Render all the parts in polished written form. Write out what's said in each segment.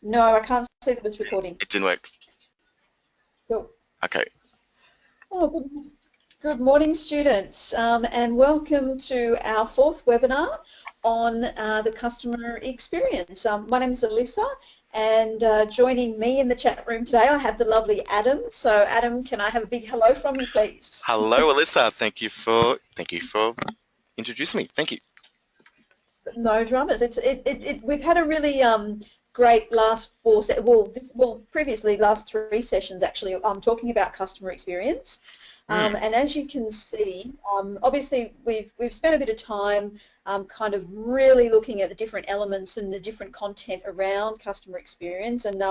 No, I can't see that it's recording. It didn't work. Cool. Okay. Oh, good morning, students, and welcome to our fourth webinar on the customer experience. My name is Alyssa, and joining me in the chat room today, I have the lovely Adam. So, Adam, can I have a big hello from you, please? Hello, Alyssa. Thank you for introducing me. Thank you. No dramas. We've had a really great last previously last three sessions actually. Talking about customer experience. And as you can see, obviously we've spent a bit of time kind of really looking at the different elements and the different content around customer experience, and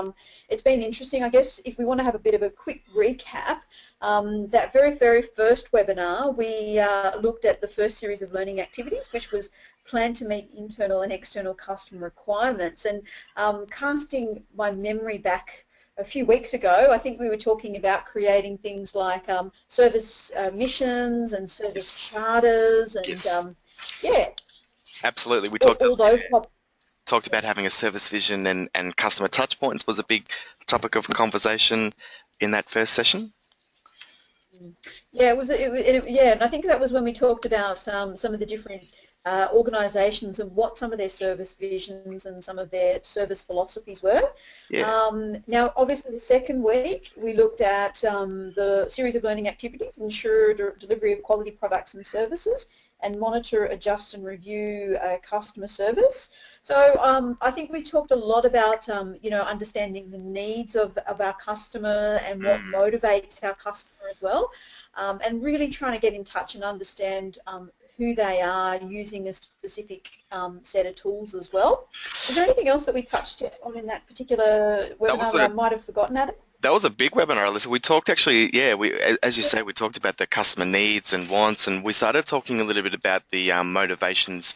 it's been interesting. I guess if we want to have a bit of a quick recap, that very first webinar we looked at the first series of learning activities, which was planned to meet internal and external customer requirements. And casting my memory back a few weeks ago, I think we were talking about creating things like service missions and service charters, and Yes. yeah, Absolutely. We all those. talked about having a service vision and customer touch points was a big topic of conversation in that first session. Yeah, yeah, and I think that was when we talked about some of the different organisations and what some of their service visions and some of their service philosophies were. Yeah. Now, obviously, the second week we looked at the series of learning activities, ensure delivery of quality products and services, and monitor, adjust, and review customer service. So I think we talked a lot about understanding the needs of our customer and what motivates our customer as well, and really trying to get in touch and understand who they are using a specific set of tools as well. Is there anything else that we touched on in that particular webinar that I might have forgotten, Adam? That was a big webinar, Alyssa. We talked actually, as you say, we talked about the customer needs and wants, and we started talking a little bit about the motivations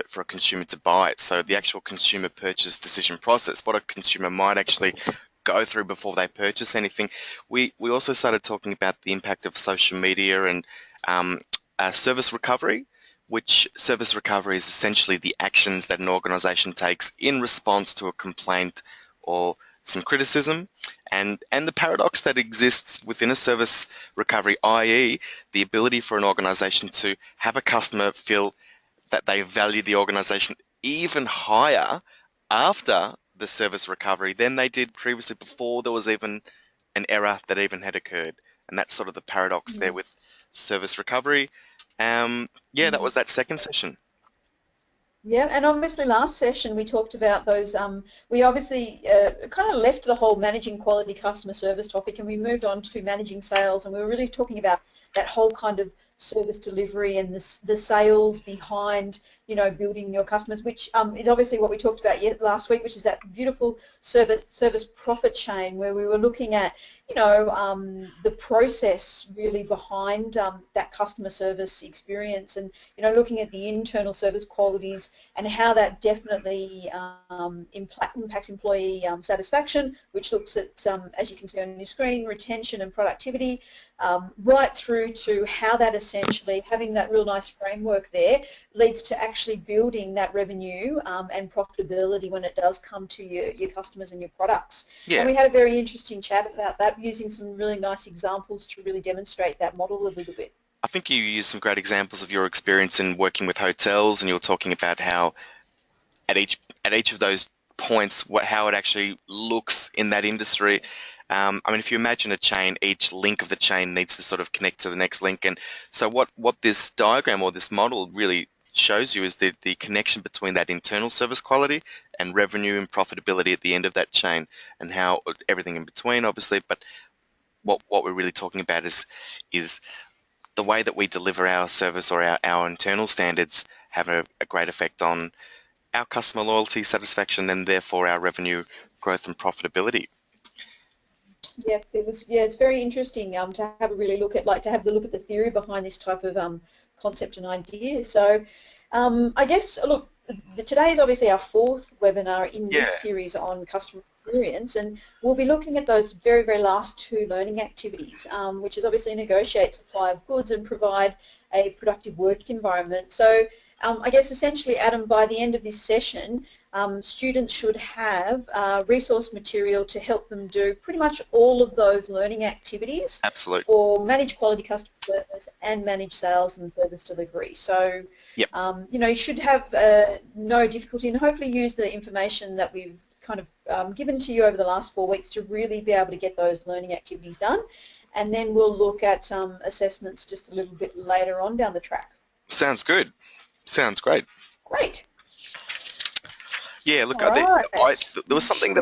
for a consumer to buy it. So the actual consumer purchase decision process, what a consumer might actually go through before they purchase anything. We also started talking about the impact of social media and service recovery, which service recovery is essentially the actions that an organisation takes in response to a complaint or some criticism, and the paradox that exists within a service recovery, i.e. the ability for an organisation to have a customer feel that they value the organisation even higher after the service recovery than they did previously, before there was even an error that even had occurred. And that's sort of the paradox there with service recovery. That was that second session. Yeah, and obviously last session we talked about those, we obviously kind of left the whole managing quality customer service topic and we moved on to managing sales, and we were really talking about that whole kind of service delivery and the sales behind, building your customers, which is obviously what we talked about last week, which is that beautiful service profit chain where we were looking at, the process really behind that customer service experience, and, looking at the internal service qualities and how that definitely impacts employee satisfaction, which looks at, as you can see on your screen, retention and productivity, right through to how that essentially, having that real nice framework there, leads to actually building that revenue and profitability when it does come to your customers and your products. Yeah. And we had a very interesting chat about that, using some really nice examples to really demonstrate that model a little bit. I think you used some great examples of your experience in working with hotels, and you were talking about how at each of those points, how it actually looks in that industry. If you imagine a chain, each link of the chain needs to sort of connect to the next link, and so what this diagram or this model really shows you is the connection between that internal service quality and revenue and profitability at the end of that chain, and how everything in between, obviously. But what we're really talking about is the way that we deliver our service, or our internal standards, have a great effect on our customer loyalty, satisfaction, and therefore our revenue growth and profitability. Yeah, it's very interesting to have a really look at, the theory behind this type of concept and idea. So I guess, look, today is obviously our fourth webinar in this series on customer experience, and we'll be looking at those very, very last two learning activities, which is obviously negotiate supply of goods and provide a productive work environment. So I guess essentially, Adam, by the end of this session, students should have resource material to help them do pretty much all of those learning activities Absolute. for managed quality customer service and managed sales and service delivery. So, Yep. you should have no difficulty, and hopefully use the information that we've kind of given to you over the last 4 weeks to really be able to get those learning activities done. And then we'll look at assessments just a little bit later on down the track. Sounds good. Sounds great. Great. Yeah, look, All right. there was something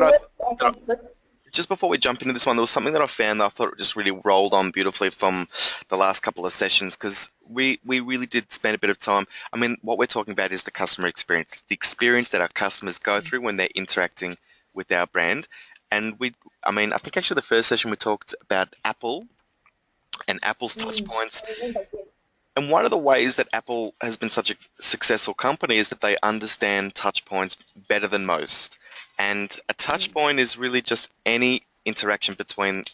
just before we jump into this one, there was something that I found that I thought it just really rolled on beautifully from the last couple of sessions, because we really did spend a bit of time. I mean, what we're talking about is the customer experience, the experience that our customers go through when they're interacting with our brand. And I think actually the first session we talked about Apple and Apple's touch points. And one of the ways that Apple has been such a successful company is that they understand touch points better than most. And a touch point is really just any interaction between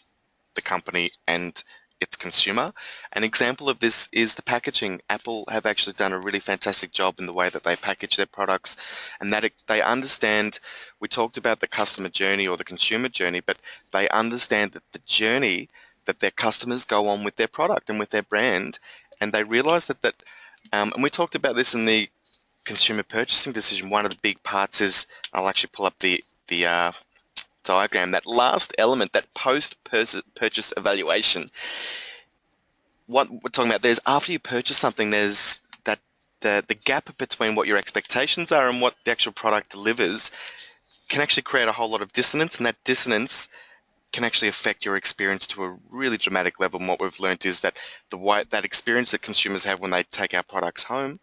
the company and its consumer. An example of this is the packaging. Apple have actually done a really fantastic job in the way that they package their products, and that they understand, we talked about the customer journey or the consumer journey, but they understand that the journey that their customers go on with their product and with their brand, and they realize and we talked about this in the consumer purchasing decision. One of the big parts is, I'll actually pull up the diagram, that last element, that post-purchase evaluation. What we're talking about, there's after you purchase something, there's that the gap between what your expectations are and what the actual product delivers can actually create a whole lot of dissonance, and that dissonance can actually affect your experience to a really dramatic level. And what we've learned is that that experience that consumers have when they take our products home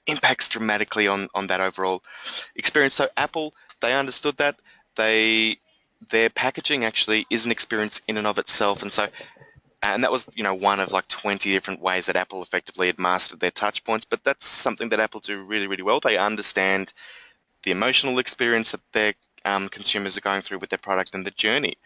impacts dramatically on that overall experience. So Apple, they understood that. Their packaging actually is an experience in and of itself, and that was one of like 20 different ways that Apple effectively had mastered their touch points. But that's something that Apple do really, really well. They understand the emotional experience that their consumers are going through with their product and the journey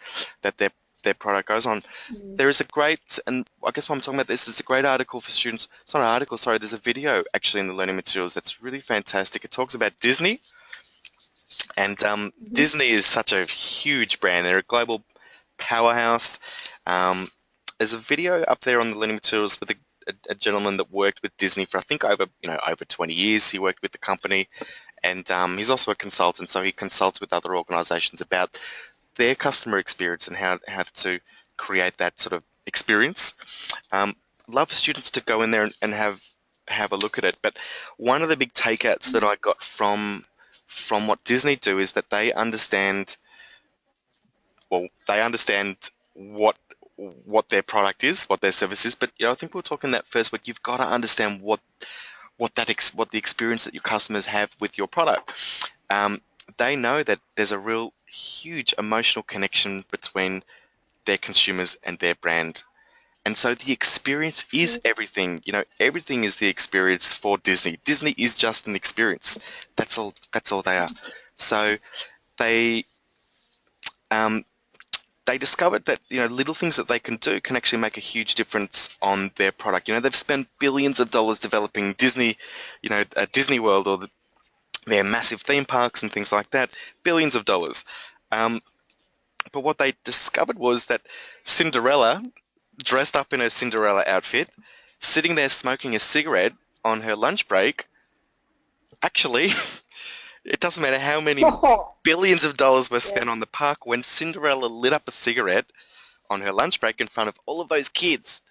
that their product goes on. There is a great, and I guess what I'm talking about this is a great article for students. It's not an article, sorry, there's a video actually in the learning materials that's really fantastic. It talks about Disney. And Disney is such a huge brand. They're a global powerhouse. There's a video up there on the learning materials with a gentleman that worked with Disney for I think over 20 years. He worked with the company, and he's also a consultant. So he consults with other organisations about their customer experience and how to create that sort of experience. I'd love for students to go in there and have a look at it. But one of the big takeouts that I got from what Disney do is that they understand what their product is, what their service is. But I think we were talking that first week. You've got to understand what the experience that your customers have with your product. They know that there's a real huge emotional connection between their consumers and their brand. And so the experience is everything. Everything is the experience for Disney. Disney is just an experience. That's all they are. So they discovered that little things that they can do can actually make a huge difference on their product. They've spent billions of dollars developing Disney, Disney World or their massive theme parks and things like that. Billions of dollars. But what they discovered was that Cinderella, dressed up in her Cinderella outfit, sitting there smoking a cigarette on her lunch break, actually, it doesn't matter how many billions of dollars were spent on the park, when Cinderella lit up a cigarette on her lunch break in front of all of those kids,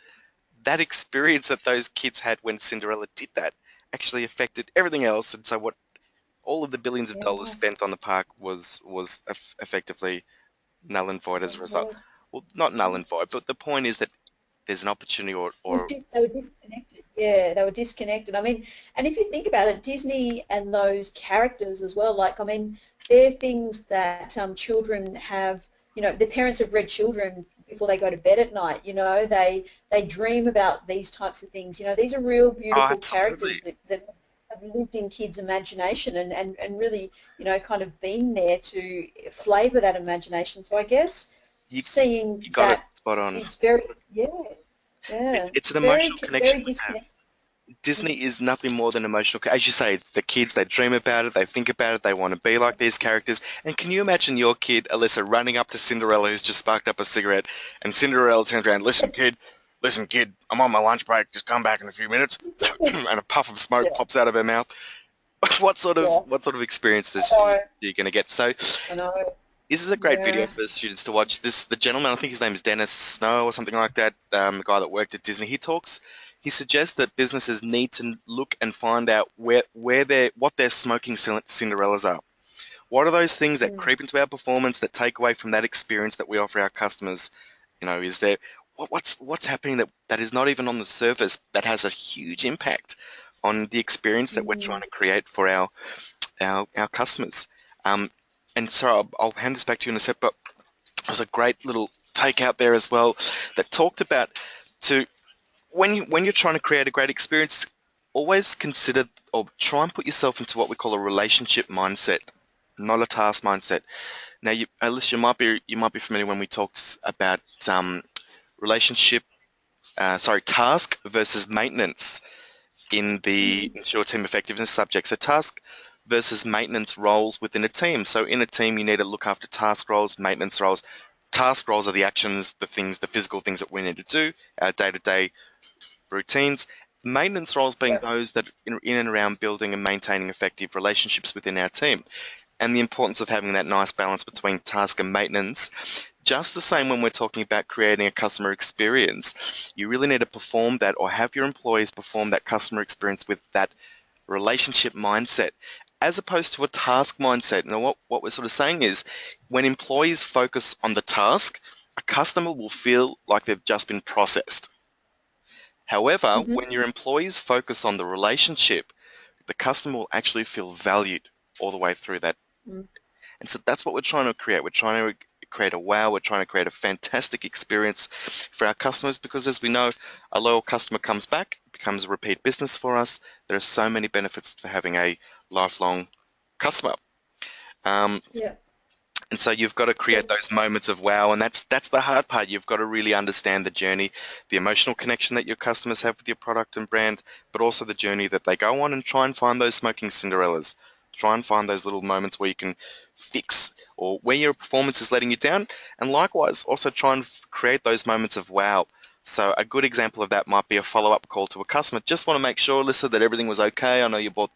that experience that those kids had when Cinderella did that actually affected everything else. And so what all of the billions of dollars spent on the park was effectively null and void as a result. Well, not null and void, but the point is that there's an opportunity they were disconnected. Yeah, they were disconnected. And if you think about it, Disney and those characters as well, they're things that children have, their parents have read children before they go to bed at night. They dream about these types of things. These are real beautiful characters that have lived in kids' imagination and really, kind of been there to flavour that imagination. So I guess You seeing you got it that spot on. is very, yeah, yeah, It's an very, emotional connection very we have. disconnected. Disney is nothing more than emotional. As you say, it's the kids, they dream about it, they think about it, they want to be like these characters. And can you imagine your kid, Alyssa, running up to Cinderella who's just sparked up a cigarette, and Cinderella turns around, listen, kid, I'm on my lunch break, just come back in a few minutes, and a puff of smoke Yeah, pops out of her mouth. What sort of yeah, what sort of experience I this know, you're going to get? So I know, this is a great video yeah. for students to watch. The gentleman, I think his name is Dennis Snow or something like that, the guy that worked at Disney. He suggests that businesses need to look and find out what their smoking Cinderellas are. What are those things that Mm, creep into our performance that take away from that experience that we offer our customers? Is there what's happening that is not even on the surface that has a huge impact on the experience that we're trying mm, to create for our customers? Um, and so I'll hand this back to you in a sec, but there was a great little take out there as well that talked about to when you're trying to create a great experience, always consider or try and put yourself into what we call a relationship mindset, not a task mindset. Now, Alice, you might be familiar when we talked about relationship, task versus maintenance in the mm, ensure team effectiveness subject. So task versus maintenance roles within a team. So in a team, you need to look after task roles, maintenance roles. Task roles are the actions, the things, the physical things that we need to do, our day-to-day routines. Maintenance roles being yeah, those that in and around building and maintaining effective relationships within our team. And the importance of having that nice balance between task and maintenance. Just the same when we're talking about creating a customer experience, you really need to perform that or have your employees perform that customer experience with that relationship mindset as opposed to a task mindset. Now, what we're sort of saying is when employees focus on the task, a customer will feel like they've just been processed. However, mm-hmm, when your employees focus on the relationship, the customer will actually feel valued all the way through that. mm, And so that's what we're trying to create. We're trying to create a wow. We're trying to create a fantastic experience for our customers because, as we know, a loyal customer comes back, becomes a repeat business for us. There are so many benefits for having a lifelong customer. Um, yeah, and so you've got to create def- those moments of wow, and that's the hard part. You've got to really understand the journey, the emotional connection that your customers have with your product and brand, but also the journey that they go on and try and find those smoking Cinderellas. Try and find those little moments where you can fix or where your performance is letting you down, and likewise also try and create those moments of wow. So a good example of that might be a follow-up call to a customer. Just want to make sure, Alyssa, that everything was okay. I know you bought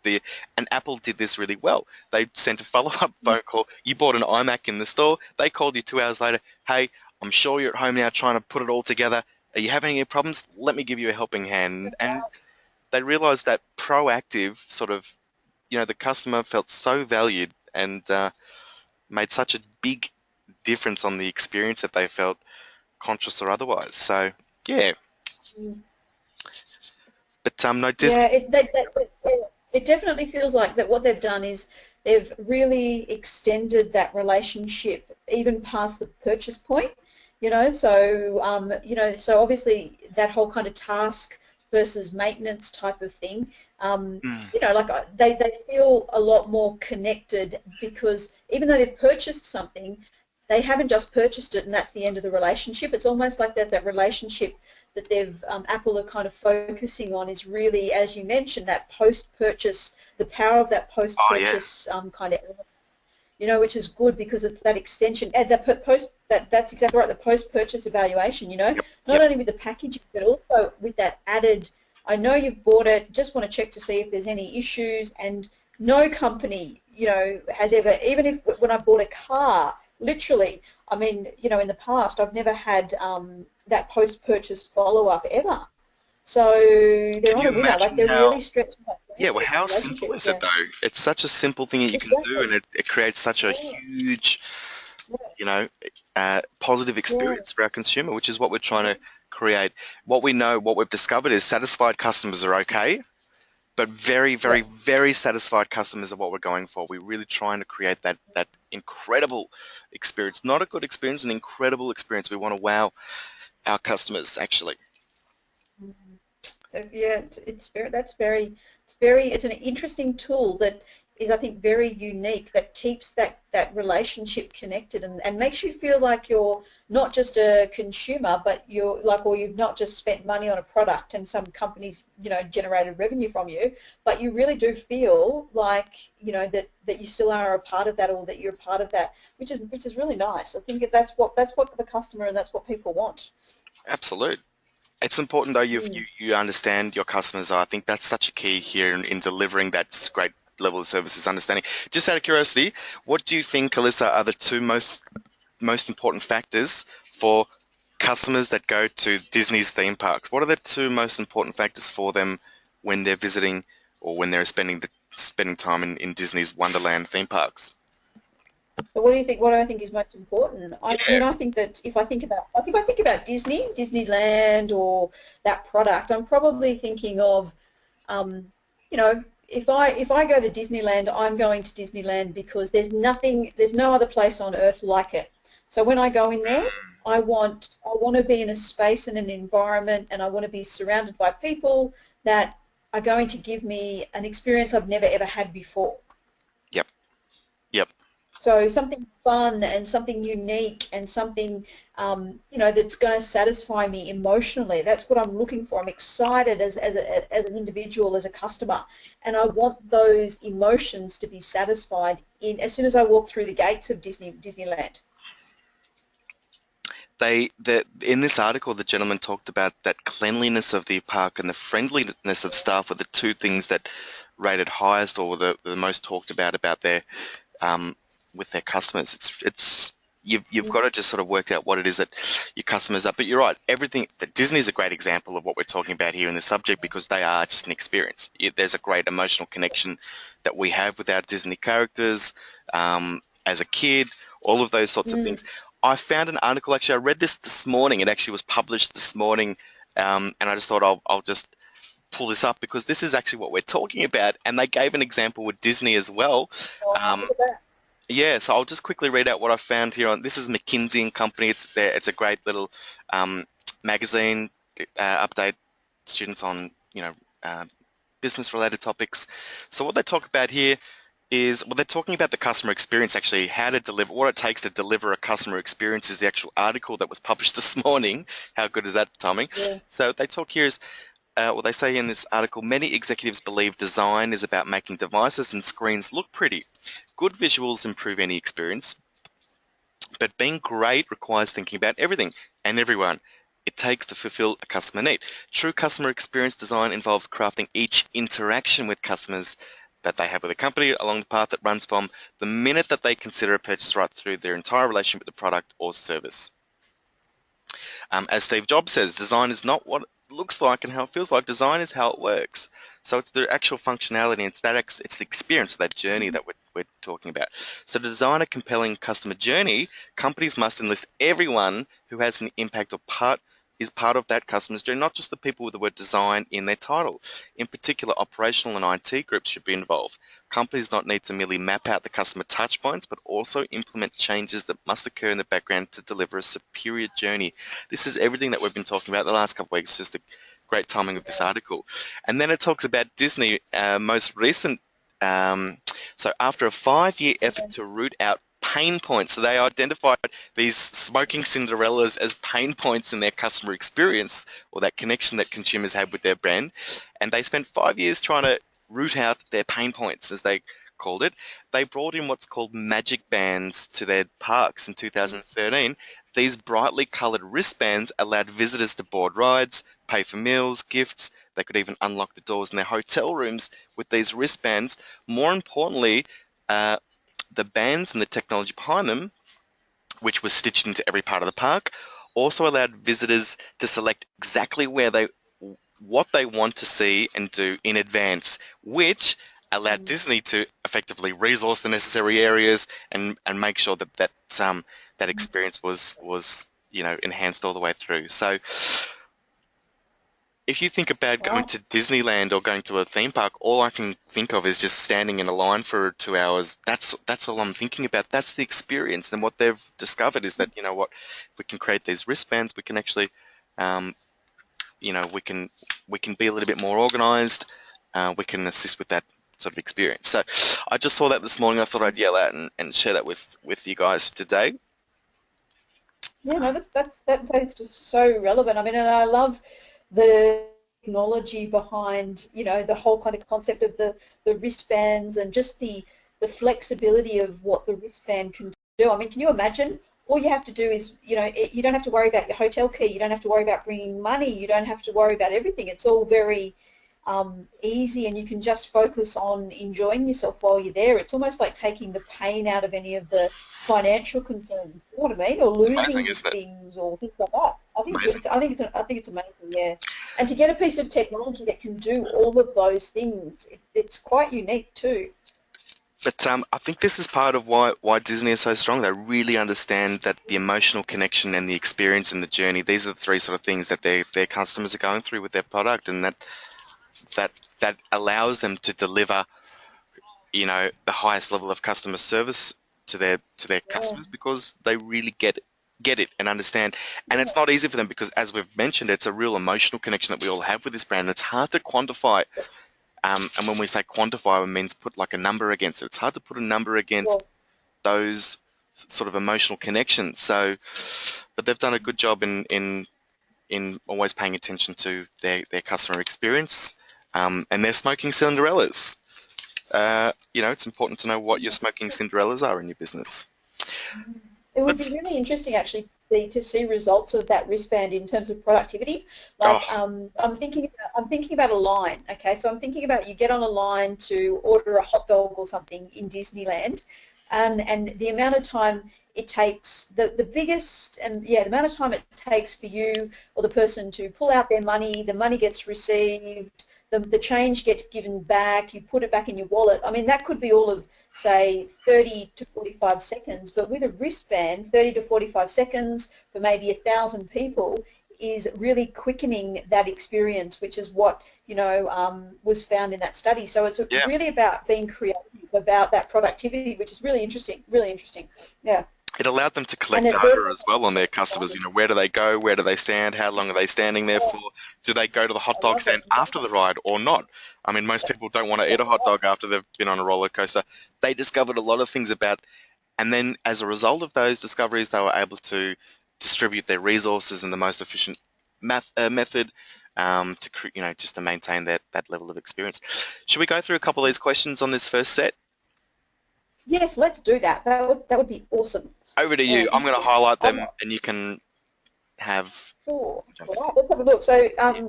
and Apple did this really well. They sent a follow-up mm, phone call. You bought an iMac in the store. They called you 2 hours later. Hey, I'm sure you're at home now trying to put it all together. Are you having any problems? Let me give you a helping hand. And they realized that proactive sort of, the customer felt so valued and made such a big difference on the experience that they felt, conscious or otherwise. So, yeah. mm. But no, Disney. Yeah, it definitely feels like that what they've done is they've really extended that relationship even past the purchase point, so obviously that whole kind of task versus maintenance type of thing, Mm, like they feel a lot more connected because even though they've purchased something, they haven't just purchased it and that's the end of the relationship. It's almost like that relationship that Apple are kind of focusing on is really, as you mentioned, that post-purchase, the power of that oh, yeah. post-purchase kind of element, which is good because it's that extension and that's exactly right, the post-purchase evaluation, Yep. not Yep. only with the packaging but also with that added, I know you've bought it, just want to check to see if there's any issues, and no company, has ever, even if when I bought a car, literally, I mean, in the past I've never had that post-purchase follow-up ever. So they're Can on you a winner. Like imagine they're how? really stretching that Yeah, well, boundary of the how simple relationship. is it Yeah, though? It's such a simple thing that you can do, exactly. and it creates such a Yeah, huge, yeah, you know, positive yeah, experience for our consumer, which is what we're trying yeah. to create. What we know, what we've discovered is satisfied customers are okay, but very, Yeah. very, very satisfied customers are what we're going for. We're really trying to create that incredible experience, not a good experience, an incredible experience. We want to wow our customers, actually. Mhm. Yeah, it's an interesting tool that is, I think, very unique, that keeps that relationship connected, and makes you feel like you're not just a consumer, but you're like, or you've not just spent money on a product and some companies, generated revenue from you, but you really do feel like, that you still are a part of that, or that you're a part of that, which is really nice. I think that's what the customer, and that's what people want. Absolute. It's important though Mm. you understand your customers. I think that's such a key here in delivering that great level of services understanding. Just out of curiosity, what do you think, Alyssa, are the two most important factors for customers that go to Disney's theme parks? What are the two most important factors for them when they're visiting or when they're spending time in Disney's Wonderland theme parks? But what do you think? What do I think is most important? I Yeah. mean, I think that if I think about Disneyland, or that product, I'm probably thinking of, um, if I go to Disneyland, I'm going to Disneyland because there's no other place on earth like it. So when I go in there, I want to be in a space and an environment, and I want to be surrounded by people that are going to give me an experience I've never ever had before. Yep. Yep. So something fun and something unique and something, that's going to satisfy me emotionally. That's what I'm looking for. I'm excited as an individual, as a customer, and I want those emotions to be satisfied as soon as I walk through the gates of Disneyland. In this article, the gentleman talked about that cleanliness of the park and the friendliness of staff were the two things that rated highest or the most talked about their um, with their customers. It's you've got to just sort of work out what it is that your customers are. But you're right. Everything that Disney is a great example of what we're talking about here in the subject, because they are just an experience. There's a great emotional connection that we have with our Disney characters as a kid. All of those sorts of Mm. things. I found an article, actually. I read this morning. It actually was published this morning, and I just thought I'll just pull this up because this is actually what we're talking about. And they gave an example with Disney as well. Oh, Um, look at that. yeah, so I'll just quickly read out what I found here on. This is McKinsey and Company. It's a great little um, magazine update students on uh, business related topics. So what they talk about here is, well, they're talking about the customer experience, actually, how to deliver, what it takes to deliver a customer experience is the actual article that was published this morning. How good is that timing? Yeah. So they talk here is, what they say in this article, many executives believe design is about making devices and screens look pretty. Good visuals improve any experience, but being great requires thinking about everything and everyone it takes to fulfill a customer need. True customer experience design involves crafting each interaction with customers that they have with a company along the path that runs from the minute that they consider a purchase right through their entire relationship with the product or service. As Steve Jobs says, design is not what it looks like and how it feels like. Design is how it works. So it's the actual functionality. It's the experience, that journey that we're talking about. So to design a compelling customer journey, companies must enlist everyone who has an impact or is part of that customer's journey, not just the people with the word design in their title. In particular, operational and IT groups should be involved. Companies not need to merely map out the customer touchpoints, but also implement changes that must occur in the background to deliver a superior journey. This is everything that we've been talking about the last couple of weeks, just a great timing of this article. And then it talks about Disney most recent. Um, so after a 5-year effort to root out pain points, so they identified these smoking Cinderellas as pain points in their customer experience or that connection that consumers have with their brand. And they spent 5 years trying to root out their pain points, as they called it. They brought in what's called magic bands to their parks in 2013. These brightly coloured wristbands allowed visitors to board rides, pay for meals, gifts. They could even unlock the doors in their hotel rooms with these wristbands. More importantly, uh, the bands and the technology behind them, which was stitched into every part of the park, also allowed visitors to select exactly what they want to see and do in advance, which allowed Mm. Disney to effectively resource the necessary areas and make sure that experience was enhanced all the way through. So if you think about going Wow. to Disneyland or going to a theme park, all I can think of is just standing in a line for 2 hours. That's all I'm thinking about. That's the experience. And what they've discovered is that, if we can create these wristbands, we can actually um, we can be a little bit more organised. We can assist with that sort of experience. So I just saw that this morning. I thought I'd yell out and share that with you guys today. Yeah, no, that's just so relevant. I mean, and I love the technology behind, the whole kind of concept of the wristbands and just the flexibility of what the wristband can do. I mean, can you imagine? All you have to do is, you don't have to worry about your hotel key. You don't have to worry about bringing money. You don't have to worry about everything. It's all very easy, and you can just focus on enjoying yourself while you're there. It's almost like taking the pain out of any of the financial concerns. You know what I mean? Or It's amazing, losing isn't it? things or things like that. Amazing. I think it's amazing. Yeah, and to get a piece of technology that can do all of those things, it's quite unique too. But I think this is part of why Disney is so strong. They really understand that the emotional connection and the experience and the journey. These are the three sort of things that their customers are going through with their product, and that that allows them to deliver, the highest level of customer service to their Yeah, customers because they really get it and understand. And yeah, it's not easy for them because, as we've mentioned, it's a real emotional connection that we all have with this brand. It's hard to quantify. And when we say quantify, it means put like a number against it. It's hard to put a number yeah. against those sort of emotional connections. So, but they've done a good job in always paying attention to their customer experience. And they're smoking Cinderellas. It's important to know what your smoking Cinderellas are in your business. It would be Let's. really interesting actually to see results of that wristband in terms of productivity. Oh, Like I'm thinking about a line. Okay, so I'm thinking about you get on a line to order a hot dog or something in Disneyland, and the amount of time it takes, the biggest, and yeah, the amount of time it takes for you or the person to pull out their money, the money gets received, the change gets given back, you put it back in your wallet. I mean, that could be all of, say, 30 to 45 seconds, but with a wristband, 30 to 45 seconds for maybe 1,000 people is really quickening that experience, which is what, was found in that study. So it's yeah. really about being creative about that productivity, which is really interesting, really interesting. Yeah. It allowed them to And collect it very data as well on their customers. Where do they go? Where do they stand? How long are they standing there for? Do they go to the hot I dog love stand it. after the ride or not? I mean, most people don't want to eat a hot dog after they've been on a roller coaster. They discovered a lot of things about, and then as a result of those discoveries, they were able to distribute their resources in the most efficient method just to maintain that level of experience. Should we go through a couple of these questions on this first set? Yes, let's do that. That would be awesome. Over to Yeah, you. I'm thanks, going to Jim. highlight I'm them, and you can have sure. jump All in. right, let's have a look. So, Yeah.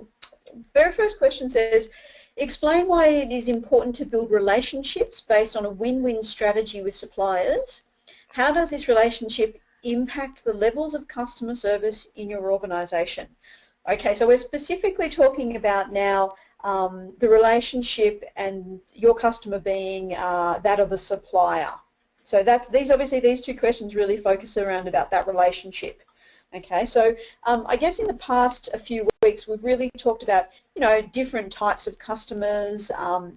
very first question says, explain why it is important to build relationships based on a win-win strategy with suppliers. How does this relationship impact the levels of customer service in your organisation? Okay, so we're specifically talking about now the relationship and your customer being that of a supplier. So these two questions really focus around about that relationship. Okay, so I guess in the past a few weeks we've really talked about different types of customers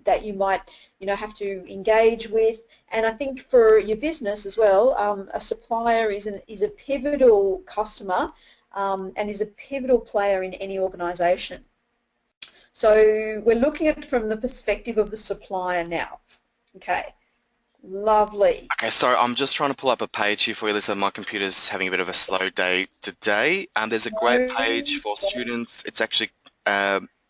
that you might have to engage with, and I think for your business as well, a supplier is a pivotal customer and is a pivotal player in any organisation. So we're looking at it from the perspective of the supplier now. Okay, lovely. Okay, so I'm just trying to pull up a page here for you. Listen, my computer's having a bit of a slow day today. There's a great page No, for students. It's actually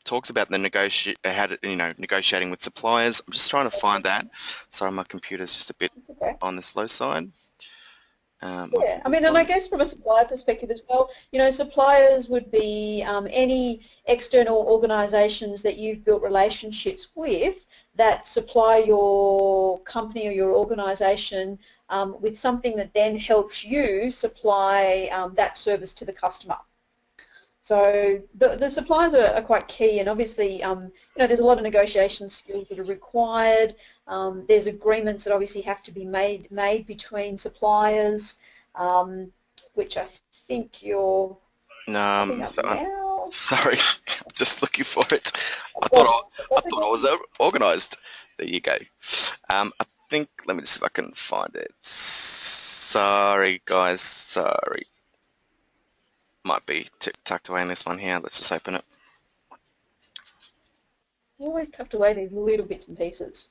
talks about the negotiating with suppliers. I'm just trying to find that. Sorry, my computer's just a bit okay. on the slow side. My Yeah, I computer's mean, and I loading. guess from a supplier perspective as well, suppliers would be any external organisations that you've built relationships with that supply your company or your organisation with something that then helps you supply that service to the customer. So the suppliers are quite key, and obviously, there's a lot of negotiation skills that are required. There's agreements that obviously have to be made between suppliers, which I think you're putting up So, now. sorry, I'm just looking for it. Yeah, I that's thought I okay. was organised. There you go. I think. Let me just see if I can find it. Sorry, guys. Sorry. Might be tucked away in this one here. Let's just open it. I always tucked away these little bits and pieces.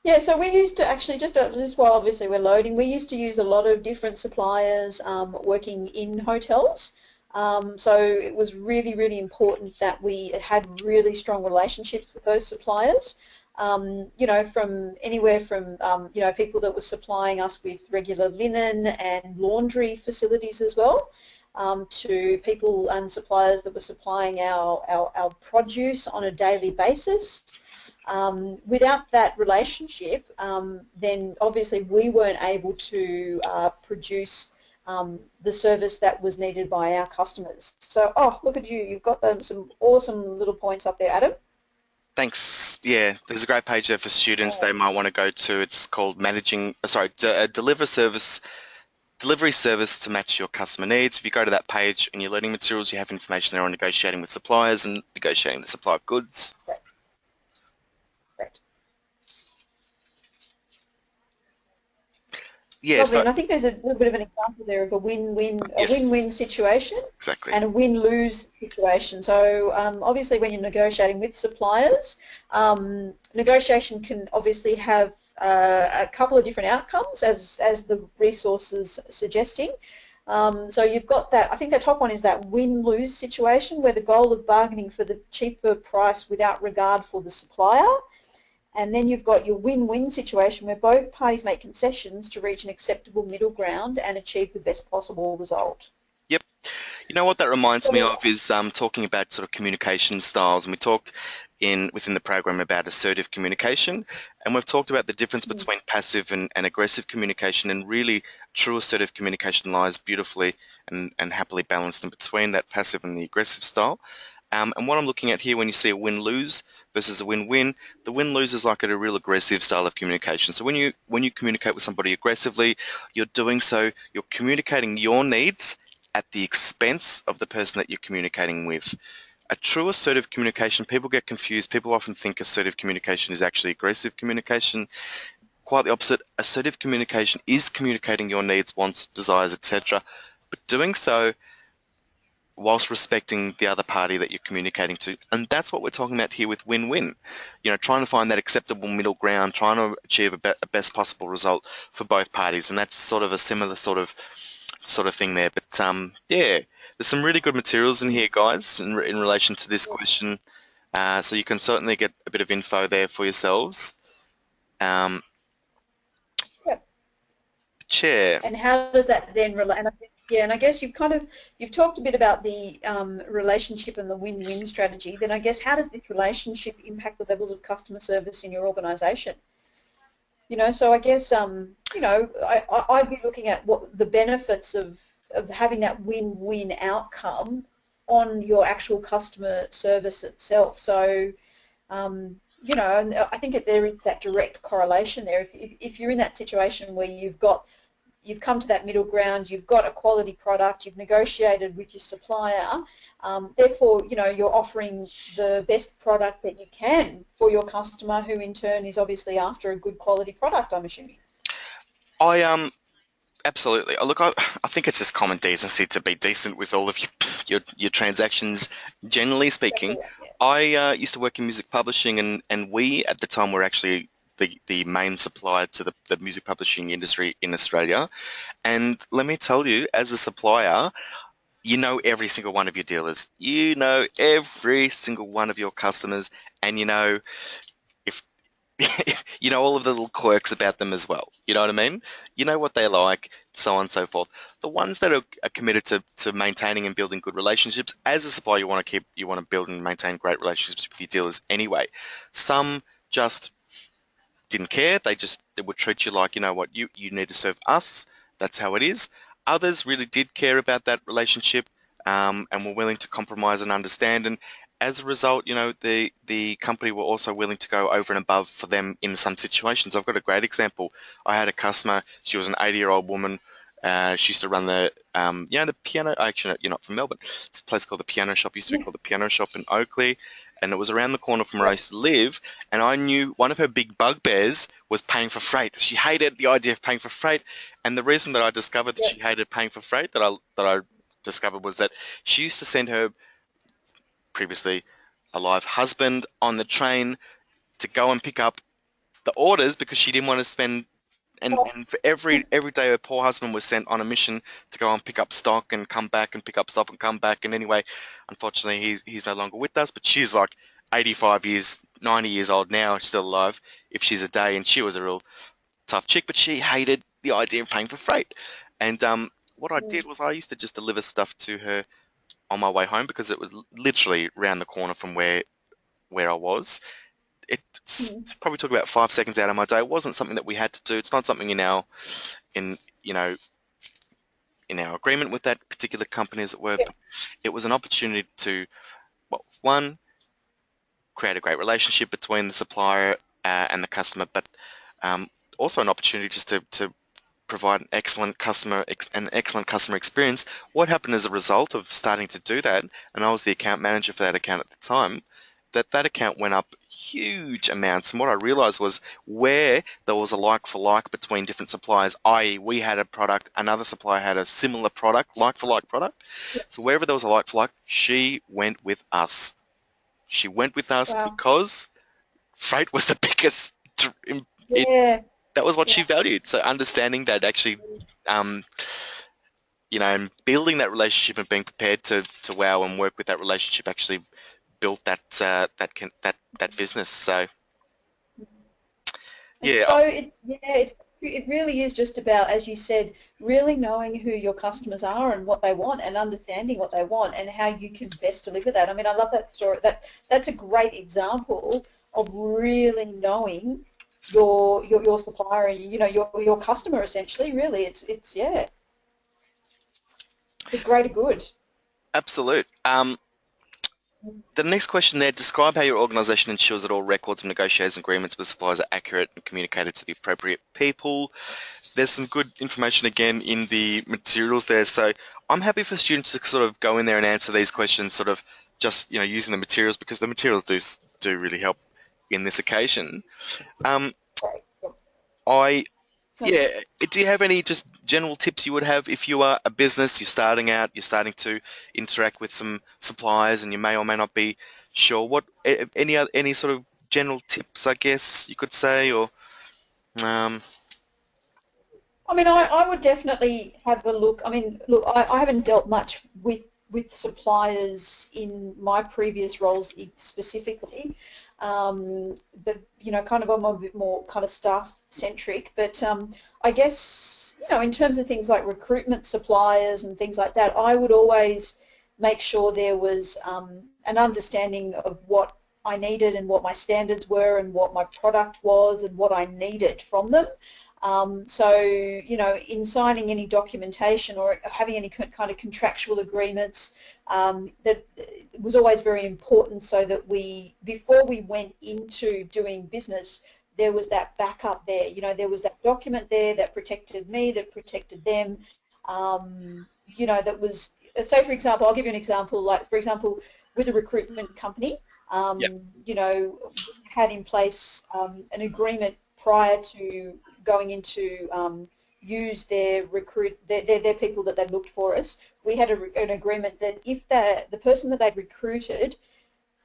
Yeah, so we used to actually, just while obviously we're loading, we used to use a lot of different suppliers working in hotels. So it was really, really important that we had really strong relationships with those suppliers. From anywhere from, people that were supplying us with regular linen and laundry facilities as well, to people and suppliers that were supplying our produce on a daily basis. Without that relationship, then obviously we weren't able to produce the service that was needed by our customers. So, oh, look at you. You've got some awesome little points up there, Adam. Thanks. Yeah, there's a great page there for students they might want to go to. It's called delivery service to match your customer needs. If you go to that page and your learning materials, you have information there on negotiating with suppliers and negotiating the supply of goods. Great. Great. Yes, Lovely, and I think there's a little bit of an example there of a win-win yes, situation exactly. and a win-lose situation. So obviously, when you're negotiating with suppliers, negotiation can obviously have a couple of different outcomes, as the resource is suggesting. So you've got that. I think the top one is that win-lose situation, where the goal of bargaining for the cheaper price without regard for the supplier. And then you've got your win-win situation where both parties make concessions to reach an acceptable middle ground and achieve the best possible result. Yep. You know what that reminds me So, of is talking about sort of communication styles, and we talked within the program about assertive communication, and we've talked about the difference between passive and aggressive communication, and really true assertive communication lies beautifully and happily balanced in between that passive and the aggressive style. And what I'm looking at here, when you see a win-lose versus a win-win, the win-lose is like a real aggressive style of communication. So when you communicate with somebody aggressively, you're communicating your needs at the expense of the person that you're communicating with. A true assertive communication, people get confused. People often think assertive communication is actually aggressive communication. Quite the opposite. Assertive communication is communicating your needs, wants, desires, etc., but doing so whilst respecting the other party that you're communicating to. And that's what we're talking about here with win-win. Trying to find that acceptable middle ground, trying to achieve a best possible result for both parties. And that's sort of a similar sort of thing there. But yeah, there's some really good materials in here, guys, in relation to this question. So you can certainly get a bit of info there for yourselves. Um, yeah. Chair. And how does that then relate? And I guess you've talked a bit about the relationship and the win-win strategy. Then I guess how does this relationship impact the levels of customer service in your organisation? So I guess I'd be looking at what the benefits of having that win-win outcome on your actual customer service itself. So and I think there is that direct correlation there. If you're in that situation where you've come to that middle ground, you've got a quality product, you've negotiated with your supplier, therefore, you're offering the best product that you can for your customer, who in turn is obviously after a good quality product, I'm assuming. I Absolutely. Look, I think it's just common decency to be decent with all of your transactions. Generally Exactly speaking, right, yeah. I used to work in music publishing, and we at the time were actually the main supplier to the music publishing industry in Australia. And let me tell you, as a supplier, you know every single one of your dealers, you know every single one of your customers, and if you know all of the little quirks about them as well. You know what I mean? You know what they like, so on and so forth. The ones that are committed to maintaining and building good relationships, as a supplier, you want to build and maintain great relationships with your dealers anyway. Some just didn't care. They would treat you like, you know what, you need to serve us. That's how it is. Others really did care about that relationship, and were willing to compromise and understand. And as a result, the company were also willing to go over and above for them in some situations. I've got a great example. I had a customer. She was an 80-year-old woman. She used to run the piano. Actually, you're not from Melbourne. It's a place called the Piano Shop. Used to be called the Piano Shop in Oakley, and it was around the corner from where I Yep. used to live. And I knew one of her big bugbears was paying for freight. She hated the idea of paying for freight, and the reason that I discovered that she Yep. hated paying for freight, that I discovered was that she used to send her previously alive husband on the train to go and pick up the orders because she didn't want to spend and for every day her poor husband was sent on a mission to go and pick up stock and come back and pick up stock and come back. And anyway, unfortunately he's no longer with us, but she's like 85 years 90 years old now, still alive if she's a day, and she was a real tough chick, but she hated the idea of paying for freight. And what I did was I used to just deliver stuff to her on my way home because it was literally round the corner from where I was. It probably took about 5 seconds out of my day. It wasn't something that we had to do. It's not something in you know in our agreement with that particular company, as it were. Yeah. But it was an opportunity to, well, one, create a great relationship between the supplier and the customer, but um, also an opportunity just to provide an excellent customer experience. What happened as a result of starting to do that, and I was the account manager for that account at the time, that account went up huge amounts. And what I realized was where there was a like for like between different suppliers, i.e. we had a product, another supplier had a similar product, like for like product. So wherever there was a like for like, she went with us. She went with us Wow. because freight was the biggest. It, Yeah. that was what she Yeah. valued. So understanding that actually, um, and building that relationship and being prepared to wow and work with that relationship actually built that business. So And yeah, so it really is just about, as you said, really knowing who your customers are and what they want, and understanding what they want and how you can best deliver that. I mean, I love that story. That's a great example of really knowing your supplier and your customer essentially. Really, it's yeah, the greater good. absolute. The next question there, describe how your organisation ensures that all records of negotiations and agreements with suppliers are accurate and communicated to the appropriate people. There's some good information again in the materials there, so I'm happy for students to sort of go in there and answer these questions sort of just using the materials, because the materials do really help in this occasion. Um, Great. I Sounds Yeah, do you have any just general tips you would have if you are a business, you're starting out, you're starting to interact with some suppliers, and you may or may not be sure any sort of general tips, I guess you could say, or um, I mean, I would definitely have a look. I mean, look, I haven't dealt much with suppliers in my previous roles specifically, but kind of I'm a bit more kind of staff centric. But I guess in terms of things like recruitment suppliers and things like that, I would always make sure there was an understanding of what I needed and what my standards were and what my product was and what I needed from them. So, in signing any documentation or having any kind of contractual agreements, that was always very important, so that before we went into doing business, there was that backup there. There was that document there that protected me, that protected them. That was, say for example, I'll give you an example. Like for example, with a recruitment company, yeah, we had in place an agreement prior to going into use their people that they looked for us. We had an agreement that if the person that they'd recruited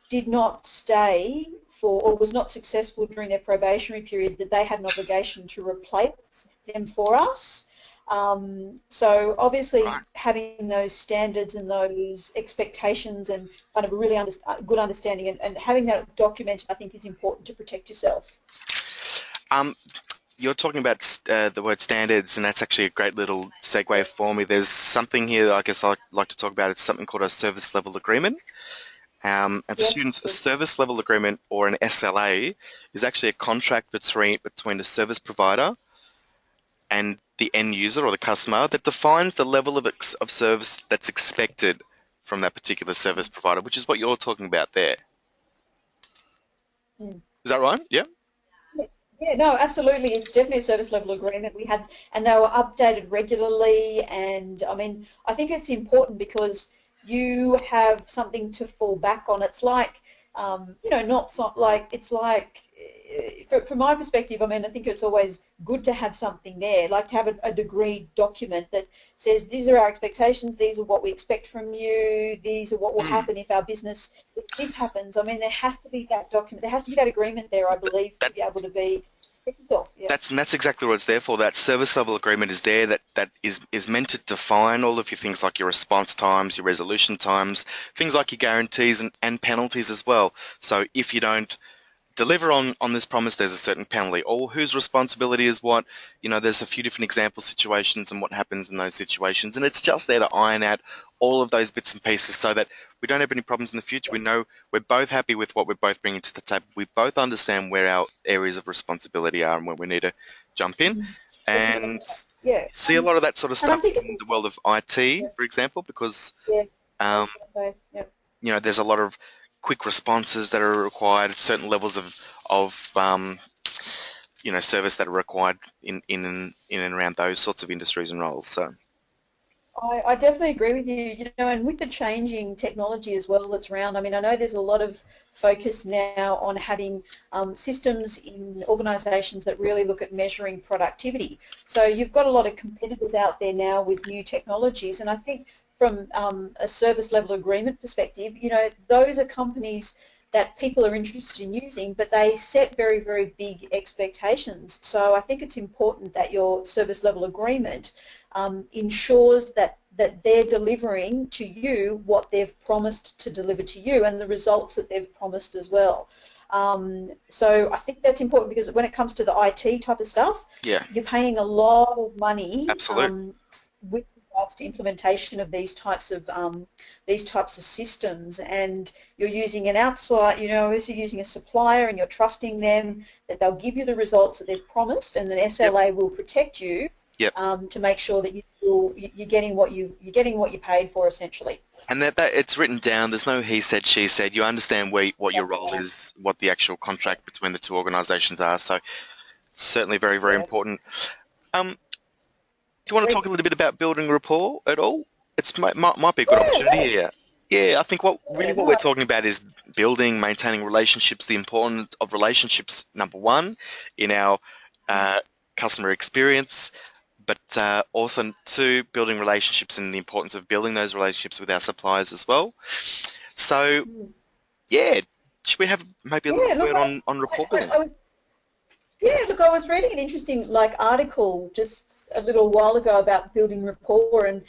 did not stay for or was not successful during their probationary period, that they had an obligation to replace them for us. So right. obviously having those standards and those expectations and kind of a really good understanding and having that documented, I think, is important to protect yourself. Um, you're talking about the word standards, and that's actually a great little segue for me. There's something here that I guess I'd like to talk about. It's something called a service level agreement. And for Yeah. students, a service level agreement, or an SLA, is actually a contract between the service provider and the end user or the customer that defines the level of service that's expected from that particular service provider, which is what you're talking about there. Mm. Is that right? Yeah. Yeah, no, absolutely. It's definitely a service level agreement we had, and they were updated regularly. And I mean, I think it's important because you have something to fall back on. It's like, not so, like it's like from my perspective, I mean, I think it's always good to have something there, like to have a degree document that says these are our expectations, these are what we expect from you, these are what will Mm. happen if our business, if this happens. I mean, there has to be that document, there has to be that agreement there, I believe, to That be able to be yourself. Yeah. that's exactly what it's there for. That service level agreement is there. That is meant to define all of your things like your response times, your resolution times, things like your guarantees and penalties as well. So if you don't deliver on this promise, there's a certain penalty. Or whose responsibility is what? There's a few different example situations and what happens in those situations. And it's just there to iron out all of those bits and pieces so that we don't have any problems in the future. We know we're both happy with what we're both bringing to the table. We both understand where our areas of responsibility are and where we need to jump in. That's And exactly right. Yeah. see a lot of that sort of And I stuff think in the world of IT, yeah, for example, because yeah, I um, was going to say, yeah. there's a lot of quick responses that are required, certain levels of service that are required in and around those sorts of industries and roles. So I definitely agree with you, and with the changing technology as well that's around, I mean, I know there's a lot of focus now on having systems in organisations that really look at measuring productivity. So you've got a lot of competitors out there now with new technologies, and I think from a service level agreement perspective, those are companies that people are interested in using, but they set very, very big expectations. So I think it's important that your service level agreement ensures that they're delivering to you what they've promised to deliver to you and the results that they've promised as well. So I think that's important because when it comes to the IT type of stuff, yeah, you're paying a lot of money absolutely. with regards to implementation of these types of systems, and you're using an outside, obviously using a supplier, and you're trusting them that they'll give you the results that they've promised, and an Yep, SLA will protect you yep. to make sure that you're getting what you paid for, essentially. And that it's written down. There's no he said, she said. You understand what your That's role right. is, what the actual contract between the two organisations are. So certainly very, very Yeah. important. Do you want to talk Agreed. a little bit about building rapport at all? It's might be a good Yeah. opportunity here. Yeah, I think what Yeah. really what we're No. talking about is building, maintaining relationships, the importance of relationships, number one, in our uh, customer experience, but also two, building relationships and the importance of building those relationships with our suppliers as well. So, Mm. yeah, should we have maybe a little Yeah. Look, word on rapport building? I was Yeah, look, I was reading an interesting article just a little while ago about building rapport, and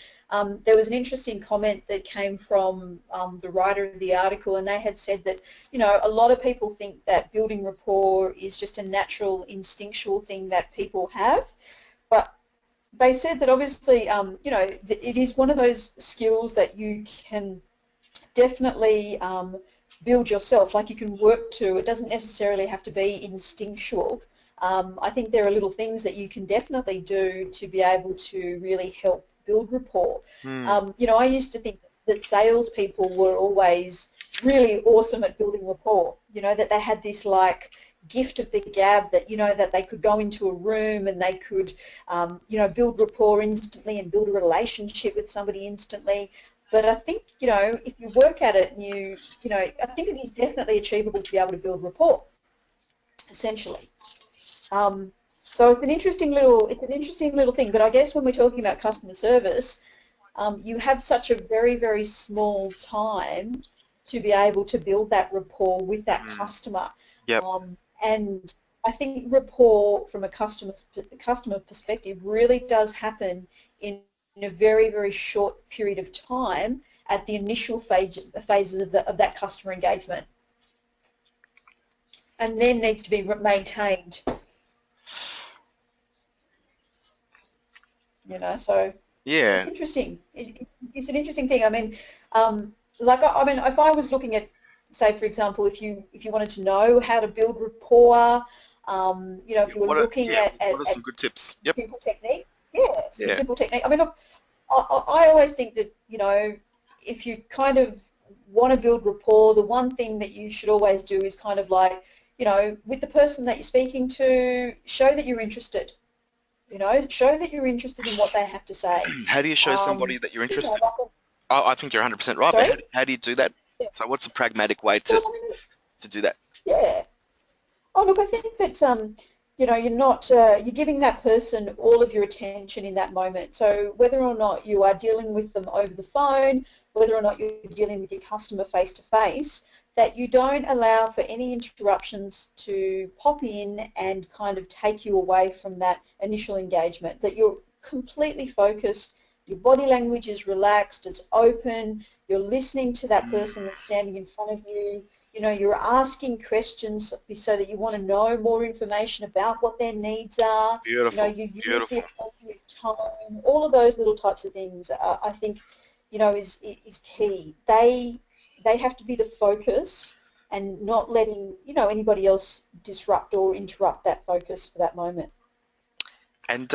there was an interesting comment that came from the writer of the article, and they had said that a lot of people think that building rapport is just a natural, instinctual thing that people have, but they said that obviously it is one of those skills that you can definitely build yourself, like you can work to. It doesn't necessarily have to be instinctual. I think there are little things that you can definitely do to be able to really help build rapport. Hmm. I used to think that salespeople were always really awesome at building rapport, that they had this gift of the gab, that that they could go into a room and they could build rapport instantly and build a relationship with somebody instantly. But I think, if you work at it and I think it is definitely achievable to be able to build rapport, essentially. So it's an interesting little thing. But I guess when we're talking about customer service, you have such a very, very small time to be able to build that rapport with that Hmm. customer. Yep. And I think rapport from a customer perspective really does happen in a very, very short period of time at the initial phases of that customer engagement, and then needs to be maintained. So it's Yeah. interesting. It's an interesting thing. I mean, I mean, if I was looking at, say, for example, if you wanted to know how to build rapport, if you were looking What are at some good tips? Yep. simple technique, yeah, some Yeah. simple technique. I mean, look, I always think that, if you kind of want to build rapport, the one thing that you should always do is kind of with the person that you're speaking to, show that you're interested. Show that you're interested in what they have to say. How do you show somebody Um, that you're you know, interested? like I think you're 100% right, but sorry? how do you do that? Yeah. So what's a pragmatic way Well, I mean, to do that? yeah. Oh, look, I think that you're not you're giving that person all of your attention in that moment. So whether or not you are dealing with them over the phone, whether or not you're dealing with your customer face to face, that you don't allow for any interruptions to pop in and kind of take you away from that initial engagement. That you're completely focused, your body language is relaxed, it's open, you're listening to that person that's standing in front of you. You're asking questions so that you want to know more information about what their needs are. Beautiful, You use the beautiful. appropriate tone. All of those little types of things, I think, is key. They have to be the focus and not letting, anybody else disrupt or interrupt that focus for that moment. And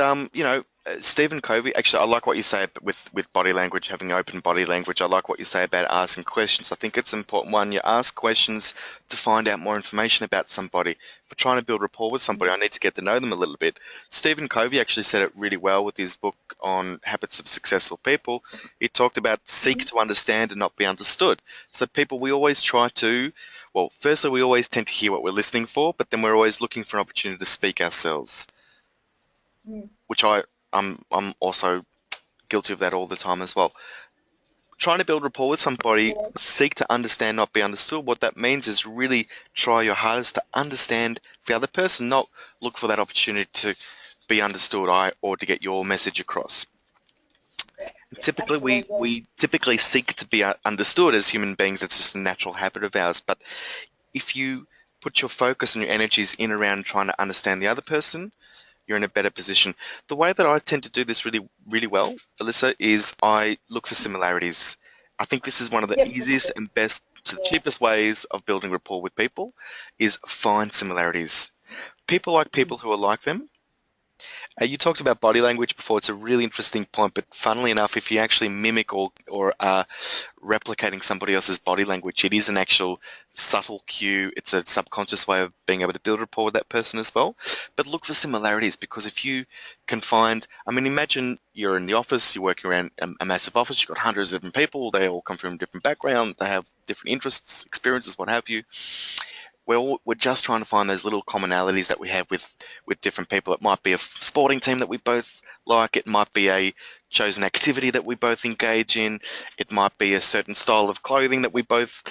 Stephen Covey. Actually, I like what you say with body language, having open body language. I like what you say about asking questions. I think it's important. One, you ask questions to find out more information about somebody. If we're trying to build rapport with somebody, I need to get to know them a little bit. Stephen Covey actually said it really well with his book on habits of successful people. He talked about seek to understand and not be understood. So people, we always try to. Well, firstly, we always tend to hear what we're listening for, but then we're always looking for an opportunity to speak ourselves, Mm. which I'm also guilty of that all the time as well. Trying to build rapport with somebody, Yeah. seek to understand, not be understood. What that means is really try your hardest to understand the other person, not look for that opportunity to be understood or to get your message across. Yeah, yeah, Typically, we, absolutely. we typically seek to be understood as human beings. It's just a natural habit of ours. But if you put your focus and your energies in around trying to understand the other person, you're in a better position. The way that I tend to do this really, really well, Alyssa, is I look for similarities. I think this is one of the Yep, me easiest too. and best, Yeah. cheapest ways of building rapport with people is find similarities. People like Mm. people who are like them. You talked about body language before. It's a really interesting point, but funnily enough, if you actually mimic or replicating somebody else's body language, it is an actual subtle cue. It's a subconscious way of being able to build rapport with that person as well. But look for similarities, because if you can find, I mean, imagine you're in the office, you're working around a massive office, you've got hundreds of different people, they all come from different backgrounds, they have different interests, experiences, what have you. We're just trying to find those little commonalities that we have with different people. It might be a sporting team that we both like. It might be a chosen activity that we both engage in. It might be a certain style of clothing that we both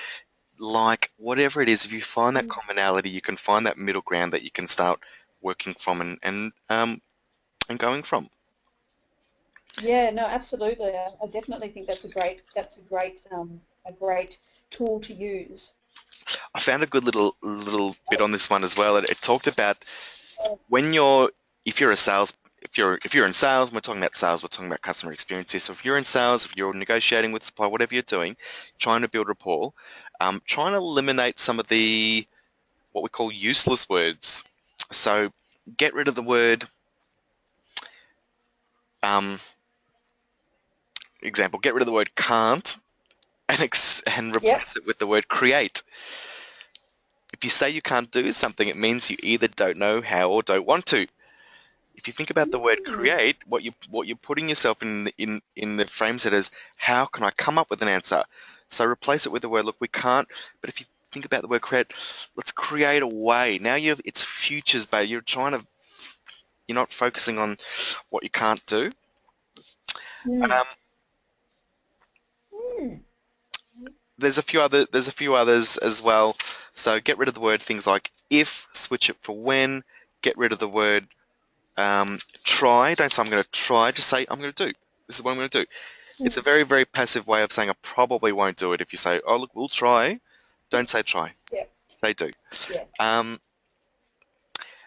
like. Whatever it is, if you find that Mm. commonality, you can find that middle ground that you can start working from and going from. Yeah, no, absolutely. I definitely think that's a great tool to use. I found a good little bit on this one as well. It talked about Oh, when you're if you're a sales if you're in sales, and we're talking about sales, we're talking about customer experience here. So if you're in sales, if you're negotiating with supply, whatever you're doing, trying to build rapport, trying to eliminate some of the what we call useless words. So get rid of the word um, example, get rid of the word can't and yep. replace it with the word create. If you say you can't do something, it means you either don't know how or don't want to. If you think about the word Mm. create, what you're putting yourself in the frame set is how can I come up with an answer? So replace it with the word look we can't. But if you think about the word create, let's create a way. Now it's futures, but you're not focusing on what you can't do. Mm. Um, Mm. there's a few others as well. So get rid of the word things like if, switch it for when. Get rid of the word try. Don't say I'm going to try. Just say I'm going to do. This is what I'm going to do. It's a Mm. very, very passive way of saying I probably won't do it. If you say, oh, look, we'll try, don't say try, Yep. say do. Yeah. Um,